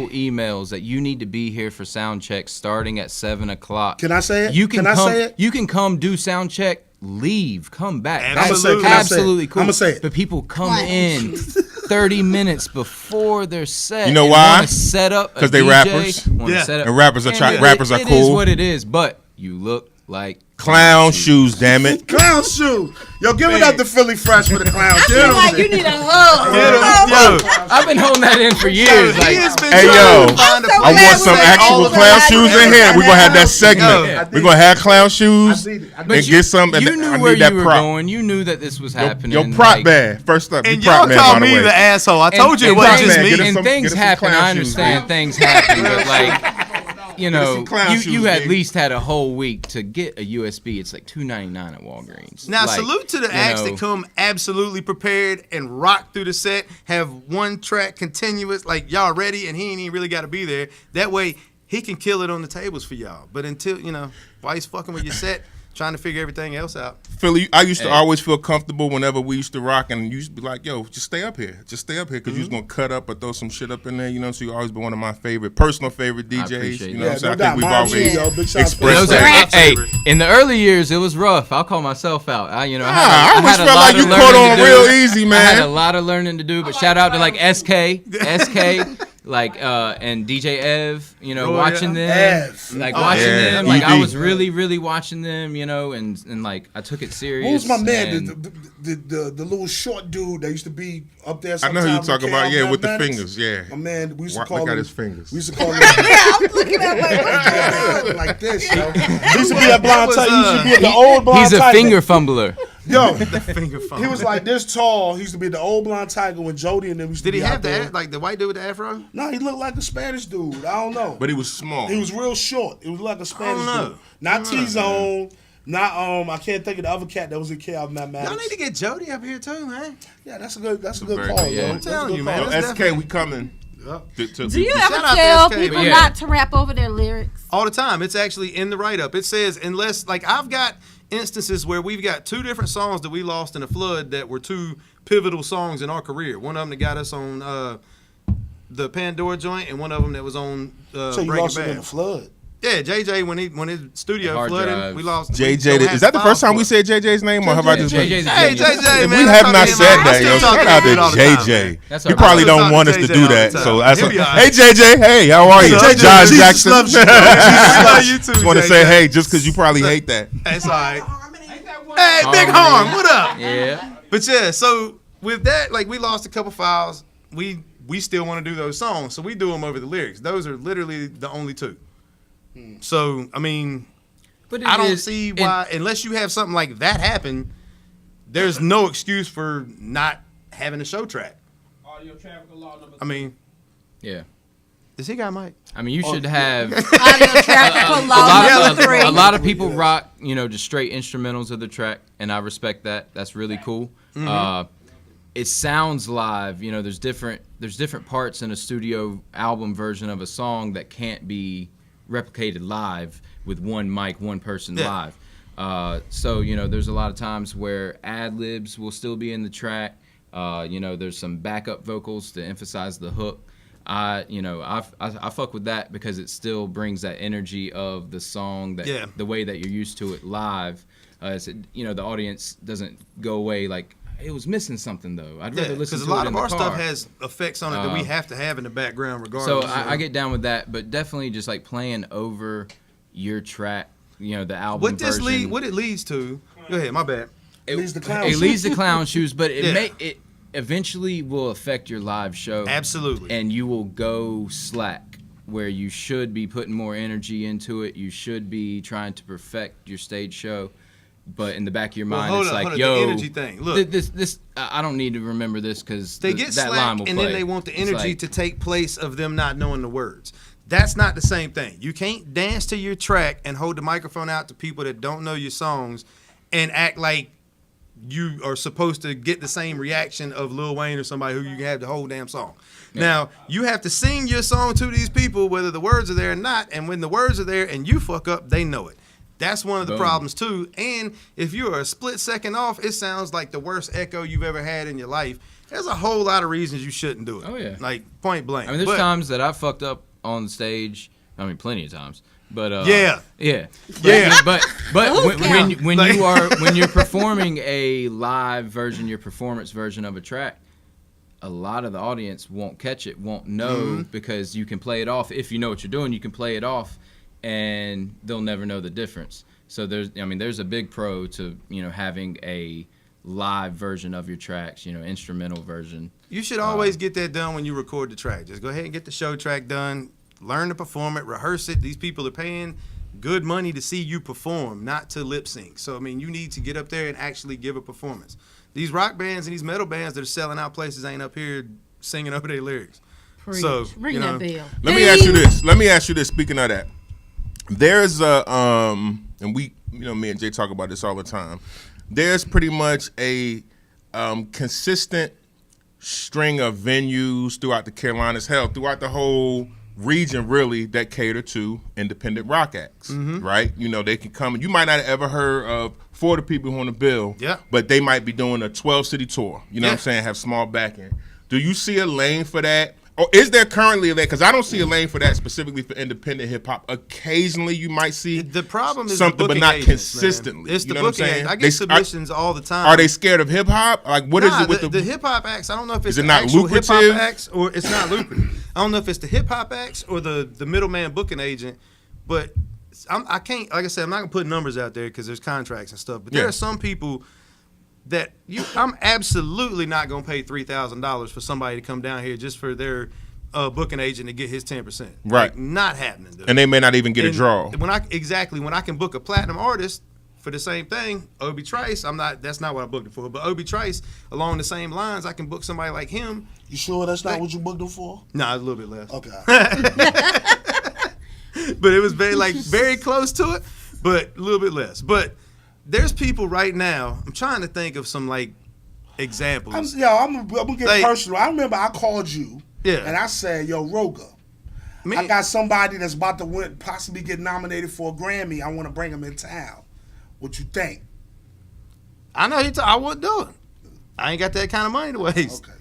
emails that you need to be here for sound check starting at 7 o'clock. Can I say it? You can Can I come. say it? You can come do sound check, leave, come back. I'ma That's say it. Can I say it? absolutely cool. I'ma say it. But people come Clown in 30 minutes before their set. You know and why? wanna set up a 'Cause they DJ, rappers. wanna Yeah. set up- And rappers are And rappers are It cool. is what it is. But you look like Clown shoes, damn it. Clown shoes. Yo, give it up to Phillie Phresh for the clown I shoes. feel like you need a hug. Yo, I've been holding that in for years. he Like, has been Hey, trying yo, to find a I'm so I glad want some we actual all of clown us shoes had in here. that We're gonna have that house. segment. Yo. We're gonna have clown shoes I need it. and But get some. And you knew I where need that you were prop. going. You knew that this was happening. Your prop like, man. First up, And you prop y'all man, call by the me way. the asshole. I told you it and wasn't things- just man, me. get us And some- things get us some happen. clown I shoes, understand man. things happen, but like, you know, some clown shoes, you at baby. least had a whole week to get a USB. It's like $2.99 at Walgreens. Now, Like, salute to the you acts know, that come absolutely prepared and rock through the set, have one track continuous, like y'all ready, and he ain't even really got to be there. That way, he can kill it on the tables for y'all. But until, while he's fucking with your set, trying to figure everything else out. Philly, I used to Hey. always feel comfortable whenever we used to rock, and you used to be like, "Yo, just stay up here, because you was gonna cut up or throw some shit up in there, So you always been one of my personal favorite DJs. appreciate You that. know what I'm saying? no I doubt. think we've Mine always too, yo. Big shout out to expressed Those that. are, Right. hey, in the early years, it was rough. I'll call myself out. I I had always a felt lot like of you caught learning on to do. real easy, I had a man. lot of learning to do, but shout out to like SK, like and DJ Ev, watching them, Ev. like watching yeah. them, like I ED. was really watching them, and like I took it serious. What was my man? and- The little short dude that used to be up there. I know who you sometimes talking about. Cal Yeah, with the Mathematics. fingers. Yeah. My man, we used to Look call at him. his fingers. We used to call him Yeah, I'm looking at like, what's like this. Yo. He used to be at Blind was, Tiger. He used to be at the old Blind He's a Tiger. finger fumbler. Yo, The finger phone. he was like this tall. He used to be the old blonde tiger when Jody and them used to Did he be have out there. that, like the white dude with the afro? No, he looked like a Spanish dude. I don't know. But he was small. He was real short. It was like a Spanish know. dude. Not T-Zone. Not I can't think of the other cat that was in Calvin Mathematics. Y'all need to get Jody up here too, man. Yeah, that's a good very call, good yo. call. I'm telling you, man. Oh, That's SK, we coming. Do you Shout ever out to tell SK, people man. not to rap over their lyrics? All the time. It's actually in the write-up. It says, unless, like, I've got instances where we've got 2 different songs that we lost in a flood that were 2 pivotal songs in our career. One of them that got us on the Pandora joint, and one of them that was on So you Breaking lost him in Bad. the flood. Yeah, JJ, when his studio Hard flooded, drives. we lost. JJ, is that the first time we said JJ's name, or have I just been? JJ's a Hey, genius. JJ, If man. we I have talk not to him said all- I that, still yo, talk shout to out him all to the time, JJ. man. That's He our probably brother. don't want us to JJ do all the that, time. so that's He'll be all hey right. JJ, hey, how are you? What's up, John Jesus Jackson. loves you. We love you too, Just want to JJ. say hey, just because you probably hate that. That's all right. Hey, Big Harm, what up? Yeah. But yeah, so with that, like, we lost a couple files. We still want to do those songs, so we do them over the lyrics. Those are literally the only 2. So I mean, But it I don't is- see and- why, unless you have something like that happen, there's no excuse for not having a show track. I mean, Yeah. does he got a mic? I mean, you should have Audio traffic a law lot, number 3. a lot of people rock, just straight instrumentals of the track, and I respect that. That's really cool. It sounds live. There's different parts in a studio album version of a song that can't be replicated live with one mic, one person Yeah. live. So there's a lot of times where ad libs will still be in the track. There's some backup vocals to emphasize the hook. I fuck with that because it still brings that energy of the song, that Yeah. the way that you're used to it live. The audience doesn't go away like it was missing something though. I'd rather listen because to a lot it of in our the stuff car. has effects on it that we have to have in the background, So regardless. I get down with that, but definitely just like playing over your track, the album what this version. what it leads to. Go ahead, my bad. It leads to clown It shoes. leads to clown shoes, but it Yeah. it eventually will affect your live show. Absolutely. And you will go slack where you should be putting more energy into it. You should be trying to perfect your stage show. But in the back of your mind, hold it's up, like, hold up, yo, the energy thing. Look. this I don't need to remember this because They get that line slack, will and play. then they want the It's energy like- to take place of them not knowing the words. That's not the same thing. You can't dance to your track and hold the microphone out to people that don't know your songs and act like you are supposed to get the same reaction of Lil Wayne or somebody who you have the whole damn song. Now, you have to sing your song to these people whether the words are there or not, and when the words are there and you fuck up, they know it. That's one of the Boom. problems too. And if you're a split second off, it sounds like the worst echo you've ever had in your life. There's a whole lot of reasons you shouldn't do it. Oh, yeah. Like point blank. I mean, there's But- times that I fucked up on stage. I mean, plenty of times. But Yeah. yeah. Yeah. But Those count. when Like- when you're performing a live version, your performance version of a track, a lot of the audience won't catch it, won't know because you can play it off. If you know what you're doing, you can play it off, and they'll never know the difference. So there's a big pro to having a live version of your tracks, instrumental version. You should always get that done when you record the track. Just go ahead and get the show track done. Learn to perform it, rehearse it. These people are paying good money to see you perform, not to lip sync. So, I mean, you need to get up there and actually give a performance. These rock bands and these metal bands that are selling out places ain't up here singing over their lyrics. Preach. So, Ring you know, that bell. Let me ask you this. Speaking of that, there's a and we, me and Jay talk about this all the time. There's pretty much a consistent string of venues throughout the Carolinas, hell, throughout the whole region, really, that cater to independent rock acts, right? They can come. You might not have ever heard of 40 people on the bill, Yeah. but they might be doing a 12-city tour. You know what I'm Yeah. saying? Have small backing. Do you see a lane for that? Or is there currently a lane? Because I don't see a lane for that specifically for independent hip hop. Occasionally, you might see the problem is something, the but booking not agents, consistently. Man. It's You the know what I'm booking saying? agents. I They- get submissions all the time. Are they scared of hip hop? Like, what is Nah, it with the hip hop acts? I don't know if it's Is it the not actual hip lucrative? hop acts or it's not lucrative. I don't know if it's the hip hop acts or the middleman booking agent, but I can't. Like I said, I'm not gonna put numbers out there because there's contracts and stuff. But there Yeah. are some people that I'm absolutely not gonna pay $3,000 for somebody to come down here just for their booking agent to get his 10%. Right. Like, not happening. Dude. And they may not even get a And draw. When I can book a platinum artist for the same thing, Obi Trice, that's not what I booked him for, but Obi Trice, along the same lines, I can book somebody like him. You sure that's not what you booked him for? Nah, it's a little bit less. Okay. But it was very close to it, but a little bit less. But there's people right now, I'm trying to think of some like examples. I'm gonna get personal. I remember I called you and I said, yo, Ruger, I got somebody that's about to possibly get nominated for a Grammy. I want to bring him in town. What you think? I know I wouldn't do it. I ain't got that kind of money to waste. Okay.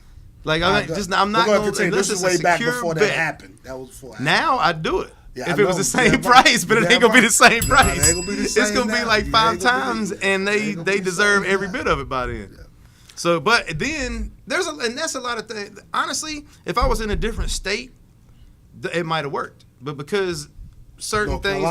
Like I'm not going to continue. This is way back before that happened. That was before. Now I'd do it. Yeah, if it was the same price, but it ain't gonna be the same price. It ain't gonna be the same it's gonna be like 5 times, and they deserve every bit of it by then. Yeah. So, but then and that's a lot of things. Honestly, if I was in a different state, it might have worked. But because certain things,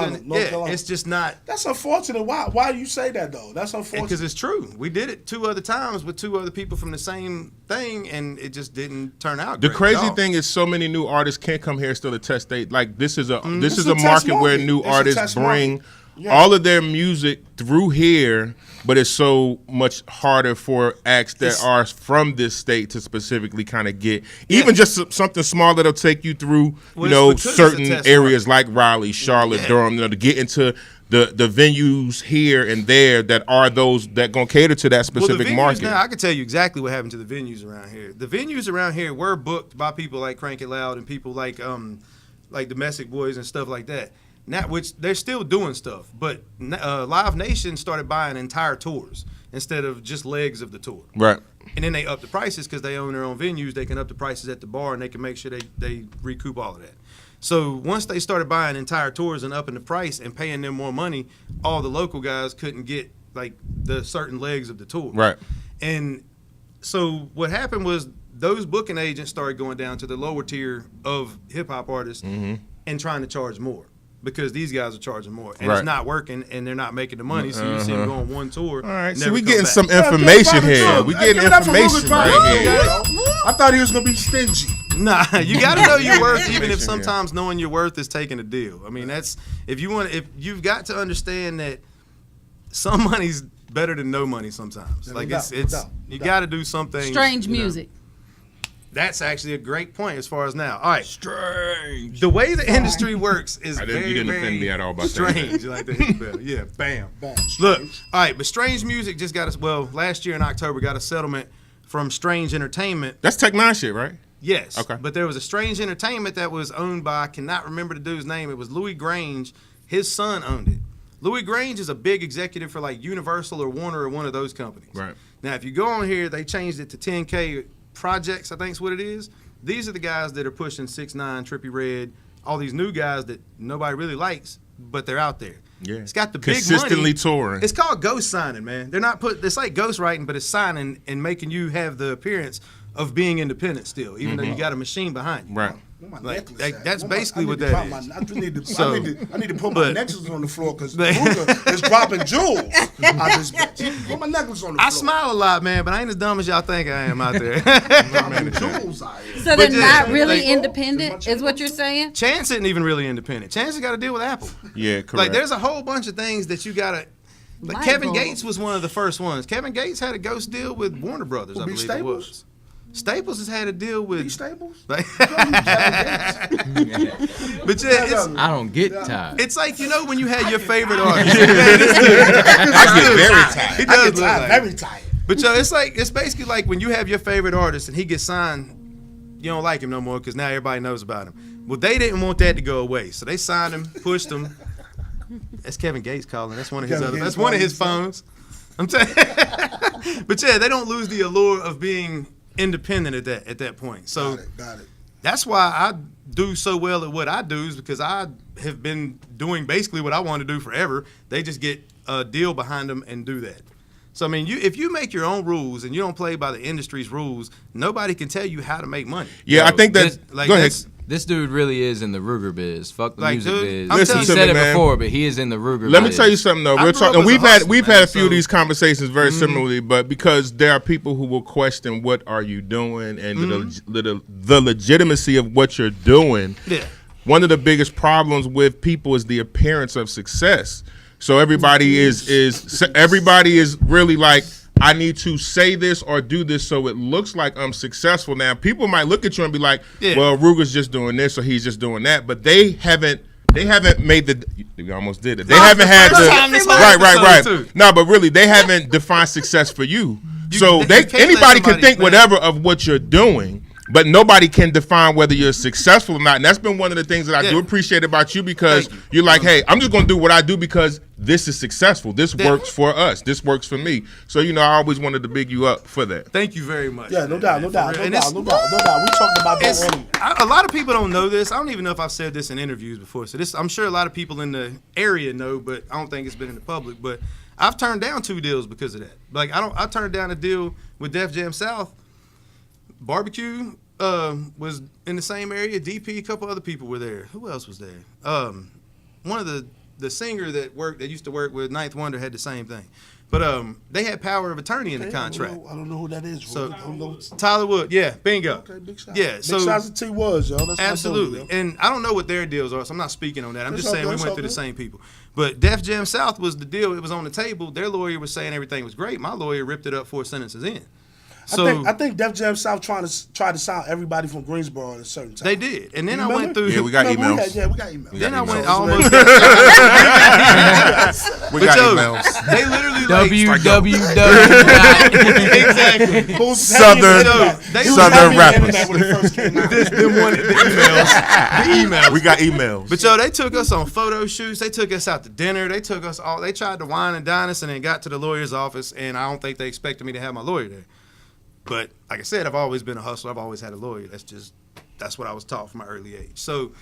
it's just not. That's unfortunate. Why do you say that though? That's unfortunate. Because it's true. We did it 2 other times with 2 other people from the same thing, and it just didn't turn out. The great crazy thing is, so many new artists can't come here still to test state. Like this is a market market where new artists bring all of their music through here, but it's so much harder for acts that are from this state to specifically kind of get even just something small that'll take you through, certain areas like Raleigh, Charlotte, Durham, to get into the venues here and there that are those that gonna cater to that specific market. Now, I can tell you exactly what happened to the venues around here. The venues around here were booked by people like Crank It Loud and people like Domestic Boys and stuff like that. Now, which they're still doing stuff, but Live Nation started buying entire tours instead of just legs of the tour. Right. And then they up the prices because they own their own venues. They can up the prices at the bar, and they can make sure they recoup all of that. So once they started buying entire tours and upping the price and paying them more money, all the local guys couldn't get like the certain legs of the tour. Right. And so what happened was those booking agents started going down to the lower tier of hip hop artists and trying to charge more. Because these guys are charging more, and it's not working, and they're not making the money. So you see them go on one tour. All right, so we getting some information here. We getting information right here. I thought he was gonna be stingy. Nah, you got to know your worth, even if sometimes knowing your worth is taking a deal. I mean, that's if you've got to understand that some money's better than no money sometimes. Like you got to do something. Strange music. That's actually a great point as far as now. All right. Strange. The way the industry works is you didn't offend me at all by strange. You like to hit better. Yeah, bam. Look, all right, but Strange Music just got us, last year in October got a settlement from Strange Entertainment. That's Tech Nine shit, right? Yes. Okay. But there was a Strange Entertainment that was owned by, I cannot remember the dude's name. It was Louis Grange. His son owned it. Louis Grange is a big executive for like Universal or Warner or one of those companies. Right. Now, if you go on here, they changed it to 10K Projects, I think is what it is. These are the guys that are pushing 6ix9ine, Trippie Redd, all these new guys that nobody really likes, but they're out there. Yeah. It's got the big consistently money. touring. It's called ghost signing, man. They're not it's like ghost writing, but it's signing and making you have the appearance of being independent still, even though you got a machine behind you. Right. That's basically what that is. I need to put my necklace on the floor because Ruger is dropping jewels. Put my necklace on the floor. I smile a lot, man, but I ain't as dumb as y'all think I am out there. So they're not really independent, is what you're saying? Chance isn't even really independent. Chance has got to deal with Apple. Yeah, correct. Like, there's a whole bunch of things that you got to. Like Kevin Gates was one of the first ones. Kevin Gates had a ghost deal with Warner Brothers, I believe it was. Staples has had a deal with Staples. But yeah, I don't get tired. it's like when you had your favorite artist. I get very tired. He does look like very tired. But it's basically like when you have your favorite artist and he gets signed, you don't like him no more because now everybody knows about him. Well, they didn't want that to go away, so they signed him, pushed him. That's Kevin Gates calling. That's one of his That's one of his phones. I'm telling you. But yeah, they don't lose the allure of being independent at that point. So got it. That's why I do so well at what I do, is because I have been doing basically what I want to do forever. They just get a deal behind them and do that. So I mean, if you make your own rules and you don't play by the industry's rules, nobody can tell you how to make money. Yeah, I think that. Go ahead. This dude really is in the Ruger biz. Fuck the music biz. Listen He to said me, it man. before, but he is in the Ruger biz. Let me tell you something though. We're talking. We've had a few of these conversations very similarly, but because there are people who will question what are you doing and the legitimacy of what you're doing. Yeah. One of the biggest problems with people is the appearance of success. So everybody is really like, I need to say this or do this so it looks like I'm successful. Now, people might look at you and be like, well, Ruger's just doing this or he's just doing that, but they haven't made the. You almost did it. They haven't had the. Right. No, but really, they haven't defined success for you. So anybody can think whatever of what you're doing, but nobody can define whether you're successful or not. And that's been one of the things that I do appreciate about you, because you're like, hey, I'm just going to do what I do because this is successful. This works for us. This works for me. So, I always wanted to big you up for that. Thank you very much. Yeah, no doubt. We talked about that earlier. A lot of people don't know this. I don't even know if I've said this in interviews before. So I'm sure a lot of people in the area know, but I don't think it's been in the public. But I've turned down 2 deals because of that. Like I turned down a deal with Def Jam South. Barbecue was in the same area. DP, a couple other people were there. Who else was there? One of the singer that used to work with Ninth Wonder had the same thing. But they had power of attorney in the contract. I don't know who that is. So Tyler Wood, yeah, bingo. Okay, big shot. Yeah, big so shots to T Woods, yo. That's absolutely. And I don't know what their deals are, so I'm not speaking on that. I'm just saying we went through the same people. But Def Jam South was the deal. It was on the table. Their lawyer was saying everything was great. My lawyer ripped it up 4 sentences in. So I think Def Jam South tried to sign everybody from Greensboro at a certain time. They did, and then I went through. Yeah, we got emails. We got emails. Then I went almost. We got emails. They literally exactly Southern rappers. The emails. We got emails. But they took us on photo shoots. They took us out to dinner. They took us all. They tried to wine and dine us, and then got to the lawyer's office, and I don't think they expected me to have my lawyer there. But like I said, I've always been a hustler. I've always had a lawyer. That's what I was taught from my early age. So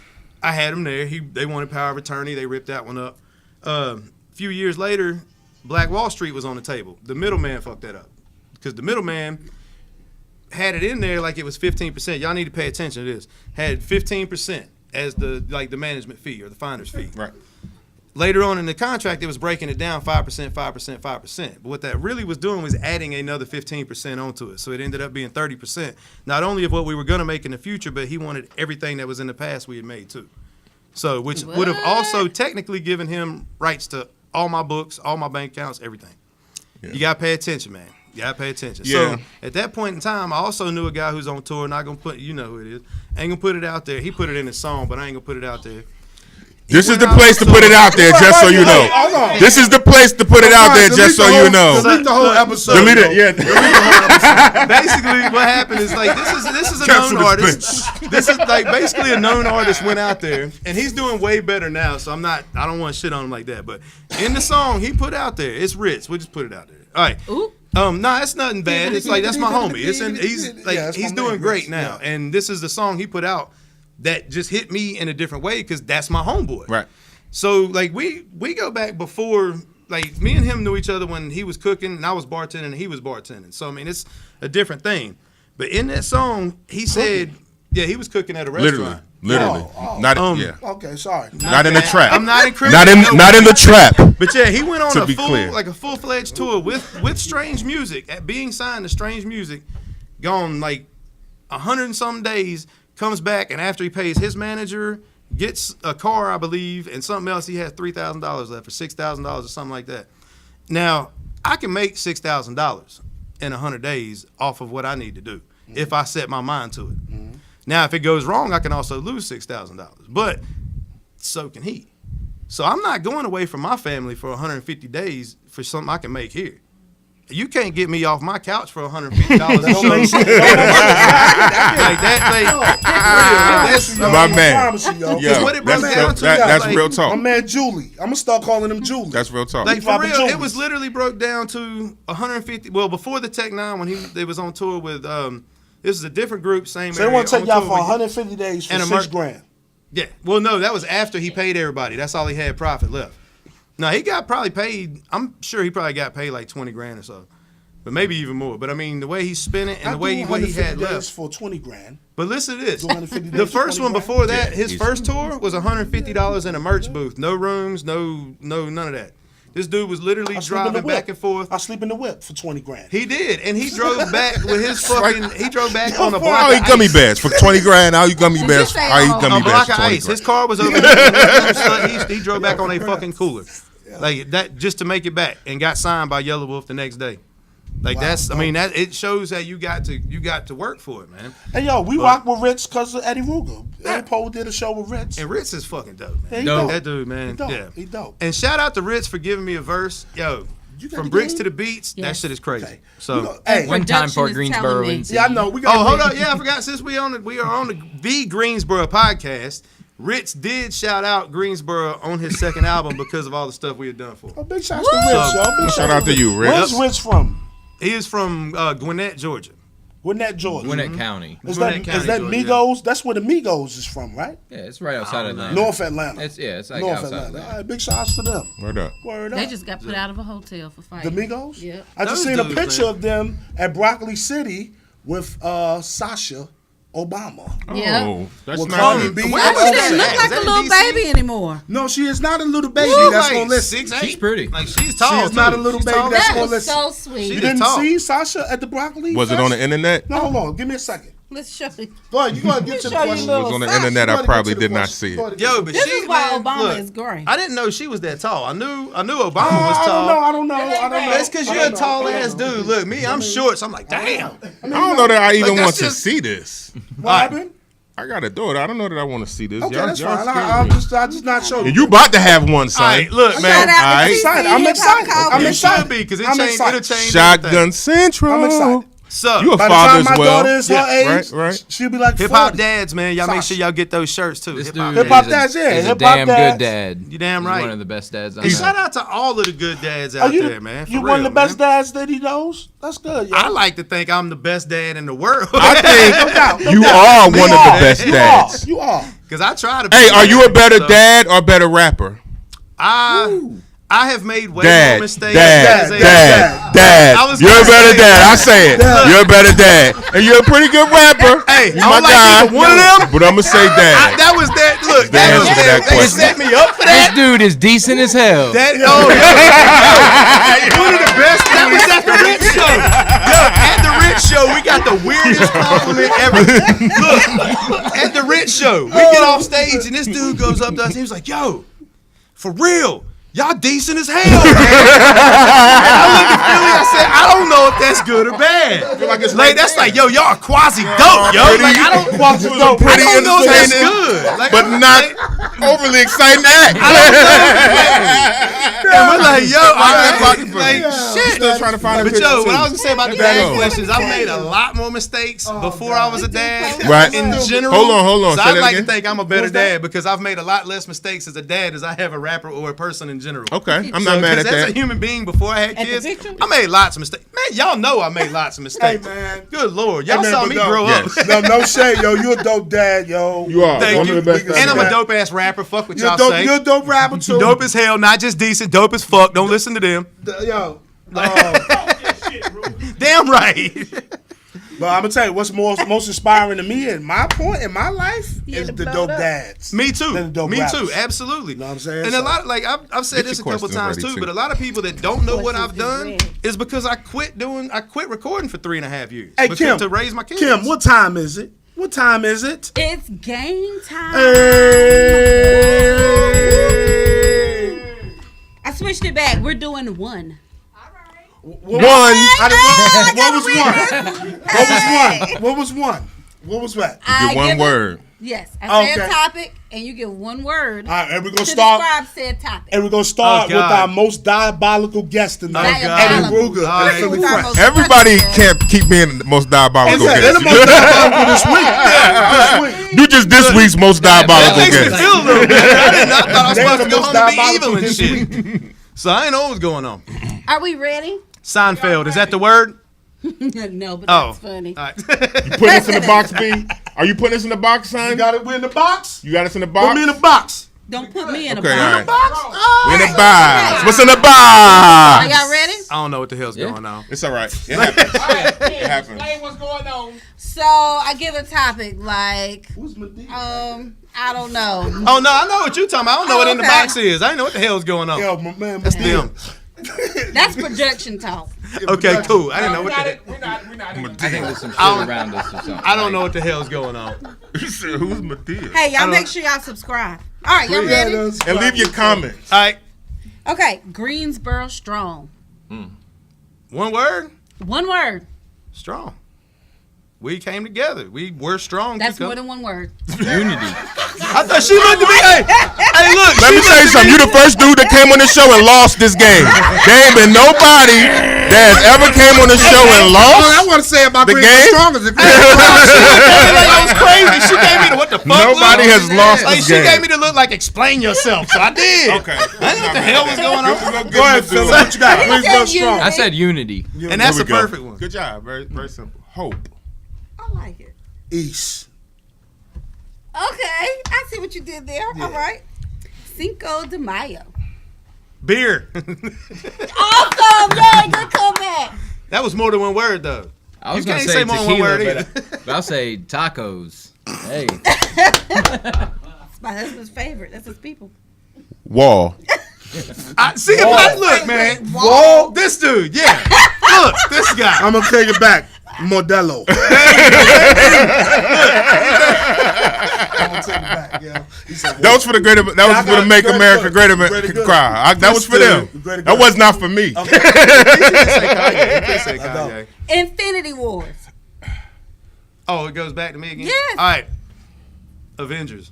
I had him there. They wanted power of attorney. They ripped that one up. A few years later, Black Wall Street was on the table. The middleman fucked that up, because the middleman had it in there like it was 15%. Y'all need to pay attention to this. Had 15% as the management fee or the finder's fee. Right. Later on in the contract, it was breaking it down 5%, 5%, 5%. But what that really was doing was adding another 15% onto it. So it ended up being 30%, not only of what we were going to make in the future, but he wanted everything that was in the past we had made too. So, which would have also technically given him rights to all my books, all my bank accounts, everything. Yeah. You got to pay attention, man. You got to pay attention. Yeah. So at that point in time, I also knew a guy who's on tour, not going to put, you know who it is. Ain't going to put it out there. He put it in his song, but I ain't going to put it out there. This is the place to put it out there, just so you know. This is the place to put it out there, just so you know. Delete the whole episode. Delete it, yeah. Basically, what happened is this is a known artist. This is basically a known artist went out there, and he's doing way better now. So I don't want to shit on him like that. But in the song he put out there, it's Ritz. We'll just put it out there. All right. Ooh. No, it's nothing bad. It's that's my homie. He's doing great now, and this is the song he put out that just hit me in a different way, because that's my homeboy. Right. So we go back before, me and him knew each other when he was cooking and I was bartending and he was bartending. So I mean, it's a different thing. But in that song, he said, he was cooking at a restaurant. Literally. Okay, sorry. Not in the trap. I'm not incriminating. Not in the trap. But he went on a full-fledged tour with Strange Music, at being signed to Strange Music, gone 100 and some days, comes back, and after he pays his manager, gets a car, I believe, and something else, he has $3,000 left, or $6,000 or something like that. Now, I can make $6,000 in 100 days off of what I need to do if I set my mind to it. Mm-hmm. Now, if it goes wrong, I can also lose $6,000, but so can he. So I'm not going away from my family for 150 days for something I can make here. You can't get me off my couch for $150 a show. That's my man. What it broke down to, that's real talk. My man Julie. I'm gonna start calling him Julie. That's real talk. For real, it was literally broke down to 150. Well, before the Tech 9, when they was on tour with this is a different group, same. So they want to take y'all for 150 days for $6,000. Yeah. Well, no, that was after he paid everybody. That's all he had profit left. No, he got probably paid. I'm sure he probably got paid like $20,000 or so, but maybe even more. But I mean, the way he spent it and what he had left for $20,000. But listen to this: the first one before that, his first tour was $150 in a merch booth, no rooms, no none of that. This dude was literally driving back and forth. I sleep in the whip for $20,000. He did, and he drove back with his fucking. He drove back on a block. I'll eat gummy bears for $20,000. I'll eat gummy bears. I'll eat gummy bears for $20,000. His car was over there. He drove back on a fucking cooler. like that, just to make it back, and got signed by Yellow Wolf the next day. Like Wow, that's, I dope. mean, that it shows that you got to work for it, man. Hey, yo, we rock with Rich because of Ed.E. Ruger. Eddie Poe did a show with Rich. And Ritz is fucking dope, man. Yeah, he Dope. dope. That dude, man. He dope. Yeah, He dope. And shout out to Ritz for giving me a verse. Yo, You got from the bricks game? to the beats, that Yes. shit is crazy. Okay. So. We go- hey, One time for Production is Greensboro telling me. wins. yeah, I know. We got. Oh, hold up. Yeah, I forgot. Since we are on the Greensboro podcast, Ritz did shout out Greensboro on his second album because of all the stuff we had done for him. Oh, big shout to Rich, yo. Big Shout out to you, Rich. Where's Rich from? He is from Gwinnett, Georgia. Gwinnett, Georgia. Gwinnett County. Is Gwinnett that, County, is that Georgia, Migos? That's where the Migos is from, right? Yeah, it's right outside of Atlanta. North Atlanta. It's like North outside Atlanta. Atlanta. All right, big shouts to them. Word up. Word up. They just got put out of a hotel for The fighting. Migos? Yep. I just Those seen a dudes, picture man. of them at Broccoli City with Sasha Obama. Yeah. Oh, that's Well, not Cardi good. B- Where She was doesn't that look at? like Is a that in little DC? baby anymore. No, she is not a little baby. She's That's like gonna listen. 6'8". She's pretty. Like she's tall. She is not too. a little She's baby. tall. That's That gonna was listen. so sweet. She You did didn't talk. see Sasha at the Broccoli? Was it Fest? on the internet? No, hold on. Give me a second. Let's show you. Go ahead. You go ahead and get to the show you question. It was on the internet. Go I ahead and probably get to the did not question. see Go it. ahead and Yo, but This she, is why man, Obama look, is great. I didn't know she was that tall. I knew Obama was I tall. don't know. That's because you're a tall ass dude. Look, me, I'm short, so I'm like, damn. I don't know that I even Like, want that's to just- see this. What happened? I got a daughter. I don't know that I want to see this. Okay, Y'all- that's y'all fine. scared I'll me. just not show And you about to have one, son. All right, look, Shout man. out to Alright. TC, excited. I'm Hip Hop excited. Cowboy. I'm You excited. should be, because I'm it'll excited. change Shotgun everything. Central. I'm excited. So, You a By the father time as my well. daughter is her Yeah, age, right. she'll be like hip hop 40. dads, man, y'all make Sasha. sure y'all get those shirts too. This Hip dude hop is Hip-hop a- dads, yeah, is a hip-hop damn dads. good dad. You damn He's right. one of the best dads I And know. shout out to all of the good dads Are out you, there, man. For you real, one of the best man. dads that he knows? That's good, yo. I like to think I'm the best dad in the world. I think No you doubt. are one of the are. best You dads. are. You are. Because I try to be. Hey, are you a better So, dad or better rapper? I have made way more Dad, mistakes. dad, as a- dad. I was You're a gonna better say- dad. I say it. You're a better dad, and you're a pretty good rapper. Hey, you I my don't like guy, either one of them. but I'm gonna say dad. That was that. Look, The that was answer to that. that They question. set me up for This that. dude is decent as hell. That one of the best. That was at the Rich show. Yo, at the Rich show, we got the weirdest compliment ever. Look, at the Rich show, we get off stage and this dude goes up to us. He was like, "Yo, for real." Y'all decent as hell, man. And I looked at Philly, I said, I don't know if that's good or bad. like it's Like, right that's there. like, yo, y'all quasi dope, yo. Pretty- Like, I don't Quasi dope, I pretty don't know if that's entertaining, good. Like, but not overly exciting act. and we're like, yo, Like, shit. Still trying to find a But picture, yo, what too. I was gonna say about the That dad goes. questions, I've made a lot more mistakes before I was a dad. Right. In general. Hold on. So Say I'd that like to again. think I'm a better What's that? dad because I've made a lot less mistakes as a dad as I have a rapper or a person in general. Okay, I'm So, not mad at 'cause as a that. human being before I had At the kids, picture? I made lots of mistakes. Man, y'all know I made lots of mistakes. Hey, man. Good Lord. Y'all Hey, man, saw but me no. grow Yes. up. No shade, yo. You a dope dad, yo. You are Thank one you. of the best. And I'm a dad. dope ass rapper. Fuck what You're y'all dope. say. You're a dope rapper too. Dope as hell, not just decent. Dope as fuck. Don't listen to them. Yo. Damn right. But I'm gonna tell you what's most inspiring to me in my point in my life Yeah, is to the blow dope it up. dads. Me too. Than the dope Me rappers. too. Absolutely. Know what I'm saying? And So- a lot, like I've said Get this a your couple questions times ready, too, too. but a lot of people that don't know what I've Questions done is is because I quit recording for 3.5 years. Hey because Kim, to raise my kids. Kim, what time is it? What time is it? It's game time. Hey. I switched it back. We're doing one. One. What was one? What was one? What was what? I Get one give word. Yes. I say Okay. a topic, and you give one word All right, and we're gonna to start. describe said topic. And we're gonna start Oh, with God. our most diabolical guest tonight, Diabolical. Ed.E. Ruger. Oh, and yeah. Phillie Who's our Phresh. most Everybody destructive? can't keep being the most diabolical Yeah, they're guest. the most diabolical this week. This week. You just this week's most That diabolical makes me guest. feel a little better. I thought I was They're supposed the to go most home and be diabolical evil and this shit. So I ain't know what was going on. Are we ready? Seinfeld, is that the word? No, but Oh. that's funny. All right. You putting us in the box, B? Are you putting us in the box, son? You got it. We're in the box. You got us in the Put box? me in the box. Don't put me in a Okay, all box. right. We in the box. What's in the Are box? y'all ready? I don't know what the hell's going on. It's all right. It happens. It happens. So I give a topic like, Who's Medea? I don't know. Oh no, I know what you're talking about. I don't know what in the Okay. box is. I didn't know what the hell's going on. Yo, my man. That's Medea. them. That's projection talk. Okay, cool. I didn't know what the hell. I think there's some shit I don't- around us or something. I don't know what the hell's going on. You said, who's Medea? Hey, y'all don't- make sure y'all subscribe. All right, y'all Yeah, ready? that's And leave your comments. All right. Okay, Greensboro strong. One word. One word. Strong. We came together. We were strong. That's more than one word. Unity. I thought she looked at me. Hey, look. Let me tell you something. You the first dude that came on the show and lost this game. There ain't been nobody that has ever came on the show and All I lost want to say about the Green game. Strong is if Like, I was crazy. She gave me the what the fuck. Nobody look. has lost Like, this she game. gave me the look like explain yourself. So I did. Okay. I didn't know what the hell was going on. Go ahead, Philly. What you got? Greensboro strong. I said unity. And that's Here a we go. perfect one. Good job. Very, very simple. Hope. I like it. East. Okay, I see what you did there. All right. Cinco de Mayo. Beer. Awesome. Yay, good comeback. That was more than one word, though. I was You gonna can't say say more than one tequila, word either. but I'll say tacos. Hey, It's my husband's favorite. That's his people. Wall. I see him. Look, man. Whoa, this dude. Yeah. Look, this guy. I'm gonna take it back. Modelo. I'm gonna take it back. Yeah. He said, That was for the greater. That was I for got the Make great America good. Great Great America good. cry. That was for them. Great That good. was not for me. You can't say Kanye. You can't say Kanye. Infinity Wars. Oh, it goes back to me again? Yes. All right. Avengers.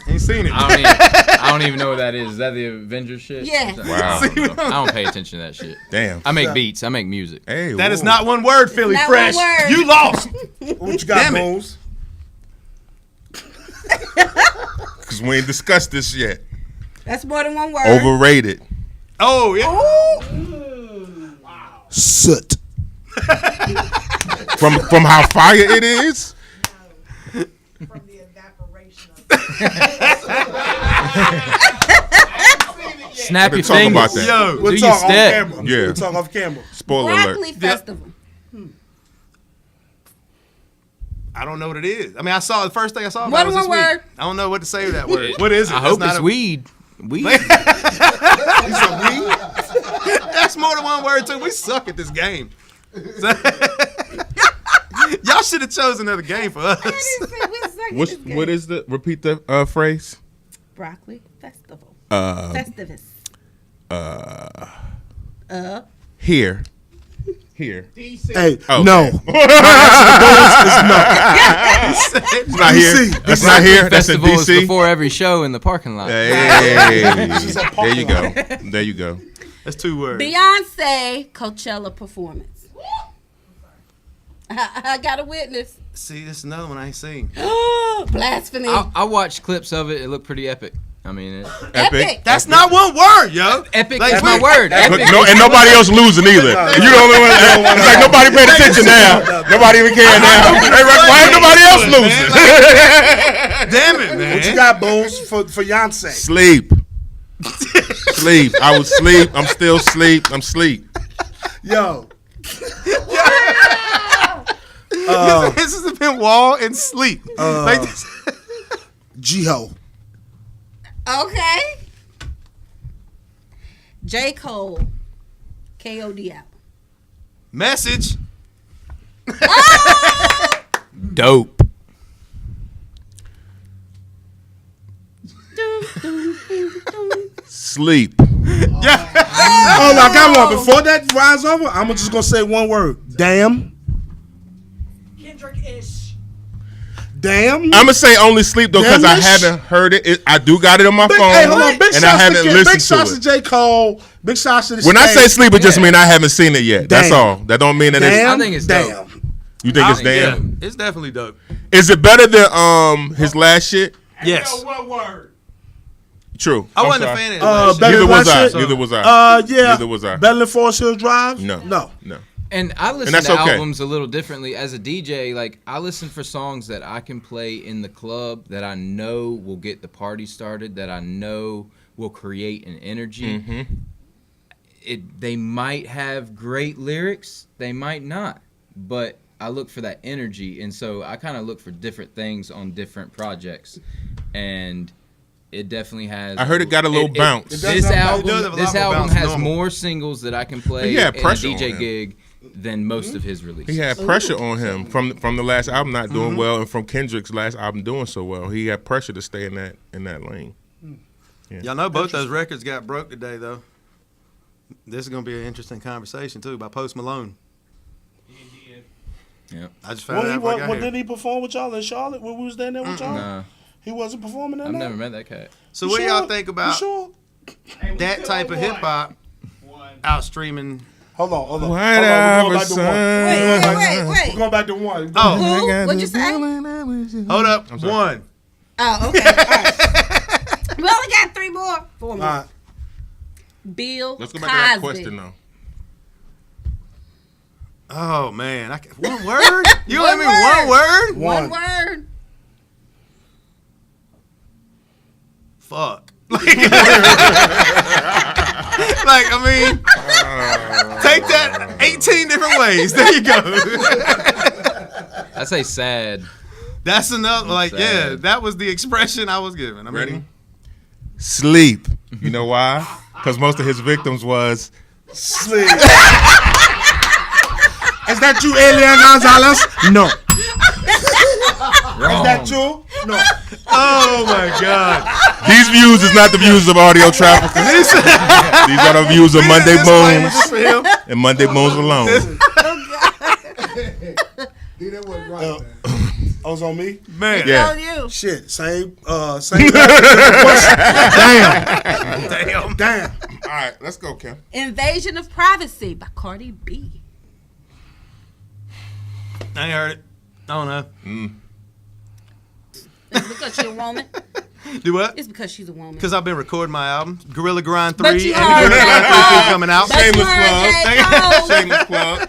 Ain't seen it. I don't even know what that is. Is that the Avengers shit? Yes. Wow. I don't know. I don't pay attention to that shit. Damn. I make beats. I make music. Hey, That whoa. is not one word, Phillie Not Phresh. one word. You lost. What you got, Damn it. Bones? Because we ain't discussed this yet. That's more than one word. Overrated. Oh, yeah. Ooh. Soot. From how fire it is. From the evaporation of Snap your Talk fingers. about that. Yo. We'll Do talk your off step. camera. Yeah. We'll talk off camera. Spoiler Broccoli alert. Festival. I don't know what it is. I mean, I saw the first thing I saw More about it than was this one week. I don't know what to say with that word. What is it? I That's hope not it's a- weed. Weed. That's more than one word, too. We suck at this game. Y'all should have chosen another game for us. What is the? Repeat the phrase. Broccoli Festival. Festivus. Here. Hey, Oh, no. It's not here. DC. That's not here. That's in Festival is DC. before every show in the parking lot. Hey, there you go. There you go. That's two words. Beyonce Coachella performance. I got a witness. See, this is another one I ain't seen. Blasphemy. I watched clips of it. It looked pretty epic. I mean, Epic. That's not one word, yo. epic Like, is my we- word. But Epic. no, and nobody else losing either. You the only one. It's like nobody paid attention now. Nobody even care now. Hey, why ain't nobody else losing? Damn it, man. What you got, Bones, for Beyonce? Sleep. Sleep. I was sleep. I'm still sleep. I'm sleep. Yo. This has been wall and sleep. Like this. G-Ho. Okay. J. Cole. K.O.D. out. Message. Dope. Sleep. Oh, I got one. Before that rides over, I'm just going to say one word. Damn. Kendrick-ish. Damn. I'm gonna say only sleep though because I Damnish? haven't heard it. I do got it on my phone, Hey, hold on. Big and I shots haven't to listened Big shots to to it. J. Cole. Big shots to the When I say State. sleep, it just mean I haven't seen it yet. That's Damn. all. That don't mean that Damn. I think it's damn. dope. you think it's damn. Yeah, it's definitely dope. Is it better than his last shit? Yes. One word. True. I I'm wasn't sorry. a fan of that shit. Better Neither than was that I. shit? Neither was I. Yeah. Neither was I. Better than Forest Hills Drive? No. No. No. And I listen that's to okay. albums a little differently as a DJ. Like I listen for songs that I can play in the club that I know will get the party started, that I know will create an energy. Mm-hmm. They might have great lyrics, they might not, but I look for that energy, and so I kind of look for different things on different projects, and it definitely has. I heard it got a little bounce. It This does album, have a lot more album bounce has than normal. more singles that I can play He had in a pressure on DJ him. gig than most of his releases. He had pressure on him from the last album not doing well, and from Kendrick's last album doing so well. He had pressure to stay in that lane. Y'all know both those records got broke today, though. This is going to be an interesting conversation, too, by Post Malone. Yeah. I just found out before I got here. Did he perform with y'all in Charlotte when we was there with y'all? Nah, He wasn't performing in I've there? never met that cat. So what do y'all think You about sure? that type of hip-hop outstreaming? Hold on. White We're going back to one. Wait. We're going back to one. Oh, Who? What'd you say? hold up. One. Oh, okay. All right. We only got 3 more. 4 more. All right. Bill Let's go back to that Cosby. question though. Oh, man. One word? You One let me one word? One word. Fuck. Like, I mean, take that 18 different ways. There you go. I say sad. That's enough. Like, yeah, Sad. that was the expression I was given. I mean, Ready? Sleep. You know why? Because most of his victims was Sleep. Is that you, Elian Gonzalez? No. Is that you? No. oh my God. these views is not the views of Audio Traffickers. These are the views of Monday Disclaimer Booms for him. and Monday Booms alone. That wasn't right, man. I was on me? Man. Yeah. On you. Shit. Same. Damn. Damn. All right, let's go, Kim. Invasion of Privacy by Cardi B. I ain't heard it. I don't know. It's because she's a woman. Do what? It's because she's a woman. Because I've been recording my album, Gorilla Grind 3 But and you Gorilla heard Grind J. 3 Cole. coming out. But Shameless you heard plug. J. Cole. Shameless plug.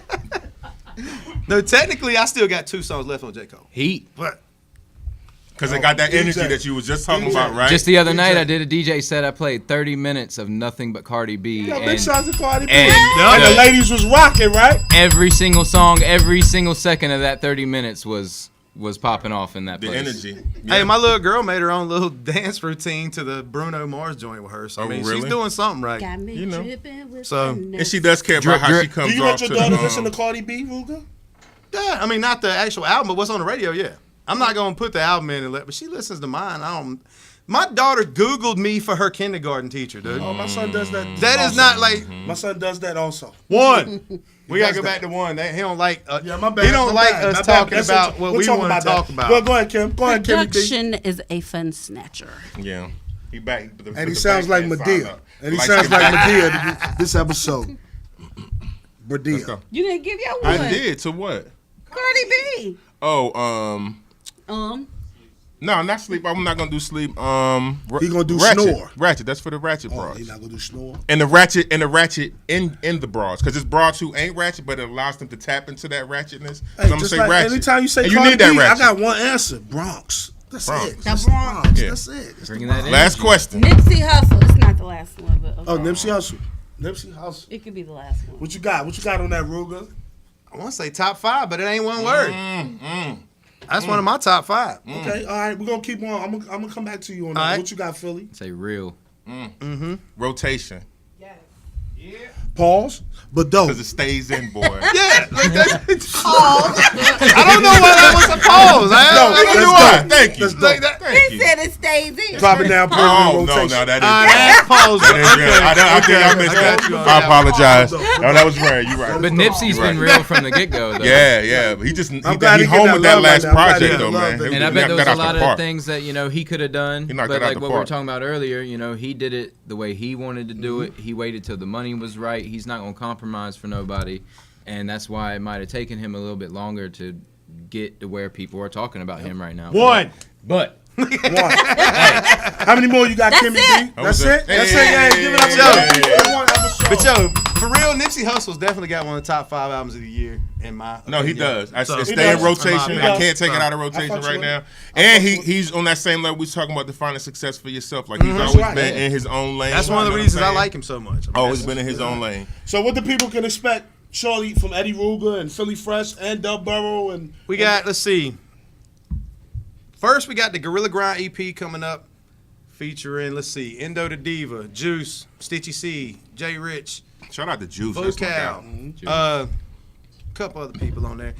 No, technically, I still got 2 songs left on J. Cole. Heat. But Because it got that energy DJ. that you was just talking about, right? Just the other night, I did a DJ set. I played 30 minutes of nothing but Cardi B, Yo, big and shots to Cardi B. and And the ladies was rocking, right? every single song, every single second of that 30 minutes was popping off in that the place. energy. hey, my little girl made her own little dance routine to the Bruno Mars joint with her. So, I Oh, mean, really? she's doing something right. Got me You know. dripping with So- finesse. And she does care about how Drip. she comes Do you off let your to daughter the, listen to Cardi B, Ruger? Yeah, I mean, not the actual album, but what's on the radio, yeah. I'm not going to put the album in and but she listens to mine. My daughter Googled me for her kindergarten teacher, dude. Oh, my son does that. That is also. not like My son does that also. one. We got to does go back to one. He don't like Yeah, my bad. He don't my like bad, us my bad. talking That's about what we'll we talk want to talk that. about. Go ahead, Kim. Go ahead, Kim. Production is a fun snatcher. Yeah. He back. And he sounds like Medea. And he sounds like Medea this episode. Let's Medea. go. You didn't give your one. I did. To what? Cardi B. Oh, no, not sleep. I'm not gonna do sleep. He gonna do ratchet. snore. Ratchet. That's for the ratchet Oh, bras. he's not gonna do snore. And the ratchet in the bras, because it's bras who ain't ratchet, but it allows them to tap into that ratchetness. 'Cause Hey, I'm gonna just say like ratchet. anytime you say and you Cardi need that B, ratchet. I got one answer. Bronx. That's Bronx. it. The It's Bronx. Yeah. That's it. It's Bringing the that Bronx. in. Last question. Nipsey Hussle. It's not the last one, but Oh, Nipsey Hussle. Nipsey Hussle. it could be the last one. What you got? What you got on that, Ruger? I want to say top 5, but it ain't one word. That's one of my top 5. Okay, all right. We're gonna keep on. I'm gonna come back to you on that. All right. What you got, Philly? Say real. Rotation. Yes. Pause. But dope. Because it stays in, boy. Yeah, like that's, I don't know why that was a pause. Neither do I. Thank you. That's dope. Like that. Thank He you. said it stays in. Drop it down. Put it in Oh, no, rotation. no, that is That pause. that is good. I think I missed got you that. on I that. apologize. No, that was rare. You're right. But Nipsey's been Right. real from the get-go, though. Yeah. He just he glad he home get that with that love last right now. I'm glad he project, get though, the love man. that- He And I bet knocked there was that a out the lot of park. things that, he could have done. He knocked But that out like the what we were park. talking about earlier, he did it the way he wanted to do it. He waited till the money was right. He's not going to compromise for nobody. And that's why it might have taken him a little bit longer to get to where people are talking about him right now. One. But One. How many more you got, That's Kimmy it. B? That's That was it. it. That's it. Hey, Yeah, give it up. hey, to hey, him. hey, That's one episode. But yo, for real, Nipsey Hussle's definitely got one of the top 5 albums of the year in my No, he opinion. does. I So- it He stay in does. rotation. He I does. can't take it out of I rotation fucks right with now. him. And fucks with he's on that same level we was talking about defining success for yourself. Like he's That's always right, been yeah. in his own lane. That's one of the You know what reasons I'm I saying? like him so much. I mean, Always that's- been in his own lane. So what the people can expect shortly from Ed.E. Ruger and Phillie Phresh and Dub Burrow and We got, let's see. First, we got the Gorilla Grind EP coming up featuring, let's see, Endo the Diva, Juice, Stitchy C, Jay Rich, Shout out to Juice. That's my Vocal, guy. couple other people on there.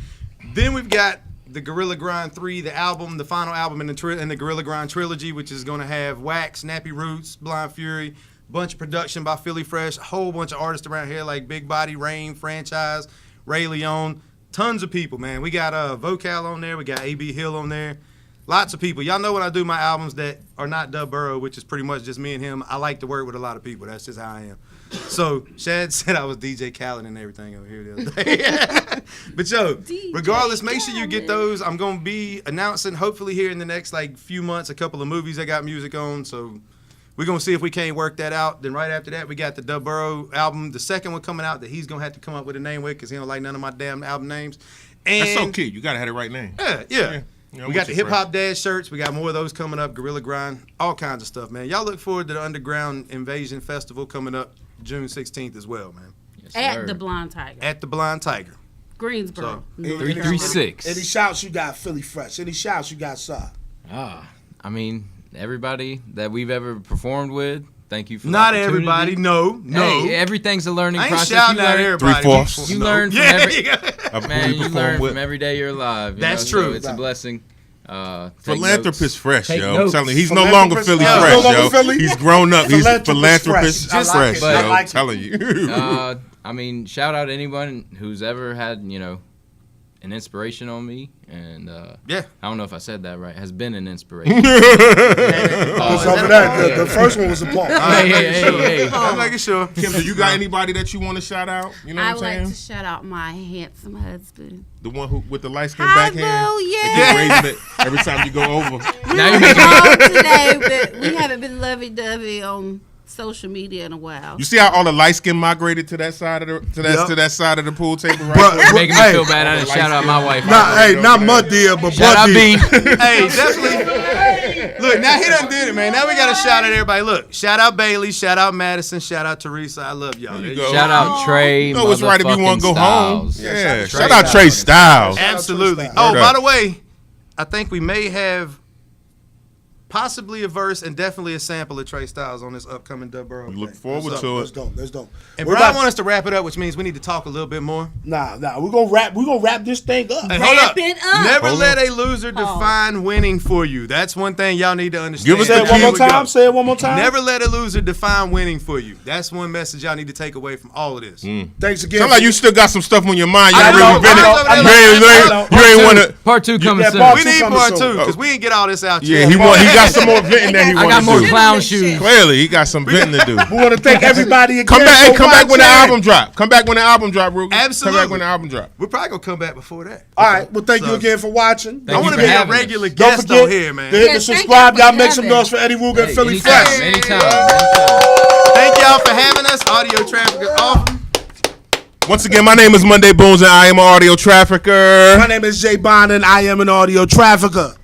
Then we've got the Gorilla Grind 3, the album, the final album in the Gorilla Grind trilogy, which is going to have Wax, Nappy Roots, Blind Fury, bunch of production by Phillie Phresh, a whole bunch of artists around here like Big Body, Rain, Franchise, Ray Leon, tons of people, man. We got Vocal on there, we got A.B. Hill on there, lots of people. Y'all know when I do my albums that are not Dub Burrow, which is pretty much just me and him, I like to work with a lot of people. That's just how I am. So Shad said I was DJ Khaled and everything over here the other day. But yo, regardless, make sure you get those. I'm going to be announcing hopefully here in the next like few months a couple of movies I got music on, so we're going to see if we can't work that out. Then right after that, we got the Dub Burrow album, the second one coming out that he's going to have to come up with a name with because he don't like none of my damn album names. And That's so cute. You got to have the right name. Yeah. Yeah, We got the Hip Hop Dad shirts. We got more of those coming up, Gorilla Grind, all kinds of stuff, man. Y'all look forward to the Underground Invasion Festival coming up June 16th as well, man. Yes, At sir. the Blind Tiger. At the Blind Tiger. Greensboro. So, North 336. Any shouts you got, Phillie Phresh? Any shouts you got, Sir? I mean, everybody that we've ever performed with, thank you for the not opportunity. everybody, no. Hey, everything's a learning I ain't process. shouting You out learn- everybody. 3/4. You learn from Yeah, every yeah. man. You learn with. from every day you're alive. That's So true. it's a blessing. Philanthropist Fresh, Take yo. I'm notes. telling you, he's no longer Philanthropist- Phillie Yeah, Fresh, no longer yo. Philly. He's grown up. He's Philanthropist Philanthropist Fresh. I like Fresh, it. yo. I like I'm it. telling you. I mean, shout out anyone who's ever had, an inspiration on me, and Yeah. I don't know if I said that right. Has been an inspiration. Because of that, the first one was a pause. hey. I'm making sure. Kim, do you got anybody that you want to shout out? You know I what would I'm like saying? to shout out my handsome husband. The one who with the light skin Hi, backhand. Boo, That yeah. keep raising it every time you go over. Now you're We're making home today, but we haven't been lovey-dovey on social media in a while. You see how all the light skin migrated to that side of the to that side of the pool table right Bruh, there? You're making me feel bad. I didn't shout out my wife. Not Mud Deer, but Shout out Bud B. Deer. Hey, definitely. Look, now he done did it, man. Now we got to shout out everybody. Look, shout out Bailey, shout out Madison, shout out Teresa. I love y'all. There you go. Shout out Trey. You know it's right if you want to go home. Styles. Yeah, Trey shout out Trey Styles. Absolutely. Word Oh, up. by the way, I think we may have possibly a verse and definitely a sample of Trey Styles on this upcoming Dub Burrow. We look thing. forward What's up? to That's it. dope. That's dope. And We're Brian about- want us to wrap it up, which means we need to talk a little bit more. Nah. We're gonna wrap this thing up. Hey, hold up. it up. Never Hold let up. a loser define winning for you. That's one thing y'all need to understand. Give us Say the it one key. more Here we go. time. Say it one more time. Never let a loser define winning for you. That's one message y'all need to take away from all of this. Thanks again. Sound like you still got some stuff on your mind. You I ain't know, really vented. I know. You ain't want to. Part two coming that soon. part We two need coming part soon. two because we didn't get all this out Yeah, yet. he got some more venting that he I got wants more to do. clown shoes. Clearly, he got some venting to do. We want to thank everybody again. Come back for when the watching. album drop. Come back when the album drop, Ruger. Absolutely. Come back when the album drop. We're probably gonna come back before that. All right. Well, thank you So- again for watching. Thank I you want to for be a having us. regular Don't guest forget on here, man. to hit the Yes, thank subscribe. you for Y'all make some having. noise for Eddie Ruger and Hey, Phillie anytime, Phresh. anytime. Thank y'all for having us. Audio Trafficker off. Once again, my name is Monday Boones, and I am an audio trafficker. My name is Jay Bond, and I am an audio trafficker.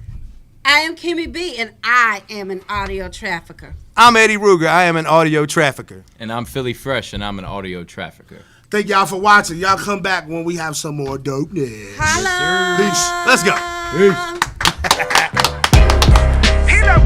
I am Kimmy B, and I am an audio trafficker. I'm Eddie Ruger. I am an audio trafficker. And I'm Phillie Phresh, and I'm an audio trafficker. Thank y'all for watching. Y'all come back when we have some more dopeness. Holla. Peace. Let's go.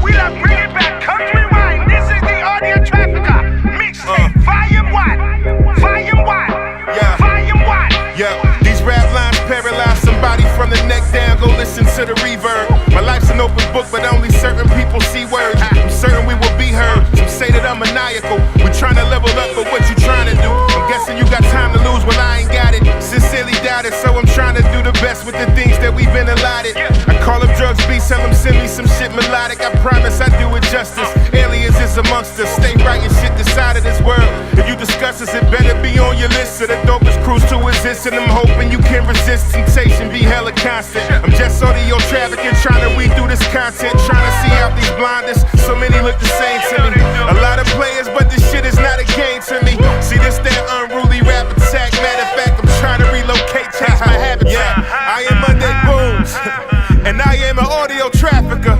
We love bring it back. Country wine. This is the audio trafficker. Mixtape. Volume 1. Volume 1. Yeah. Volume 1. Yeah, these rap lines paralyze somebody from the neck down. Go listen to the reverb. My life's an open book, but only certain people see words. I'm certain we will be heard. Some say that I'm maniacal. We're trying to level up, but what you trying to do? I'm guessing you got time to lose. Well, I ain't got it. Sincerely doubt it, so I'm trying to do the best with the things that we've been allotted. I call up drugs, beats, tell them send me some shit melodic. I promise I do it justice. Aliens is amongst us. Stay writing shit this side of this world. If you discuss us, it better be on your list of the dopest crews to exist. And I'm hoping you can resist temptation, be hella constant. I'm just audio trafficking, trying to weed through this content, trying to see out these blinders. So many look the same to me. A lot of players, but this shit is not a game to me. See this that unruly rap attack. Matter of fact, I'm trying to relocate, change my habitat. I am Monday Boones, and I am an audio trafficker.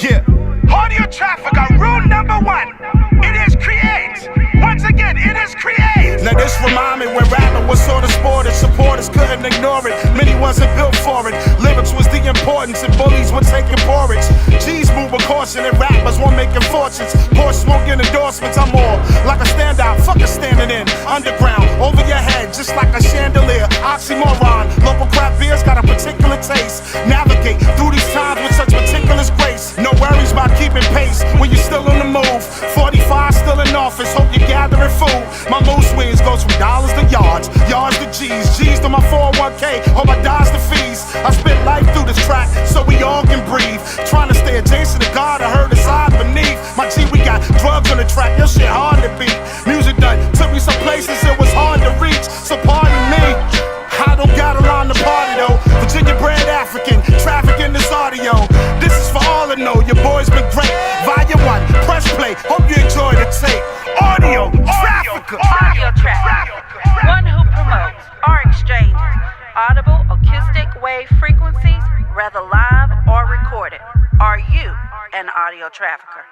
Yeah. Audio trafficker. Rule number 1. It is create. Once again, it is create. Now this remind me when rapping was sort of sport and supporters couldn't ignore it. Many wasn't built for it. Lyrics was the importance and bullies were taking porridge. G's move with caution and rappers won't making fortunes. Porsches won't get endorsements. I'm more like a standout. Fuck a standing in. Underground, over your head, just like a chandelier. Oxymoron. Local craft beers got a particular taste. Now acoustic wave frequencies, whether live or recorded. Are you an audio trafficker?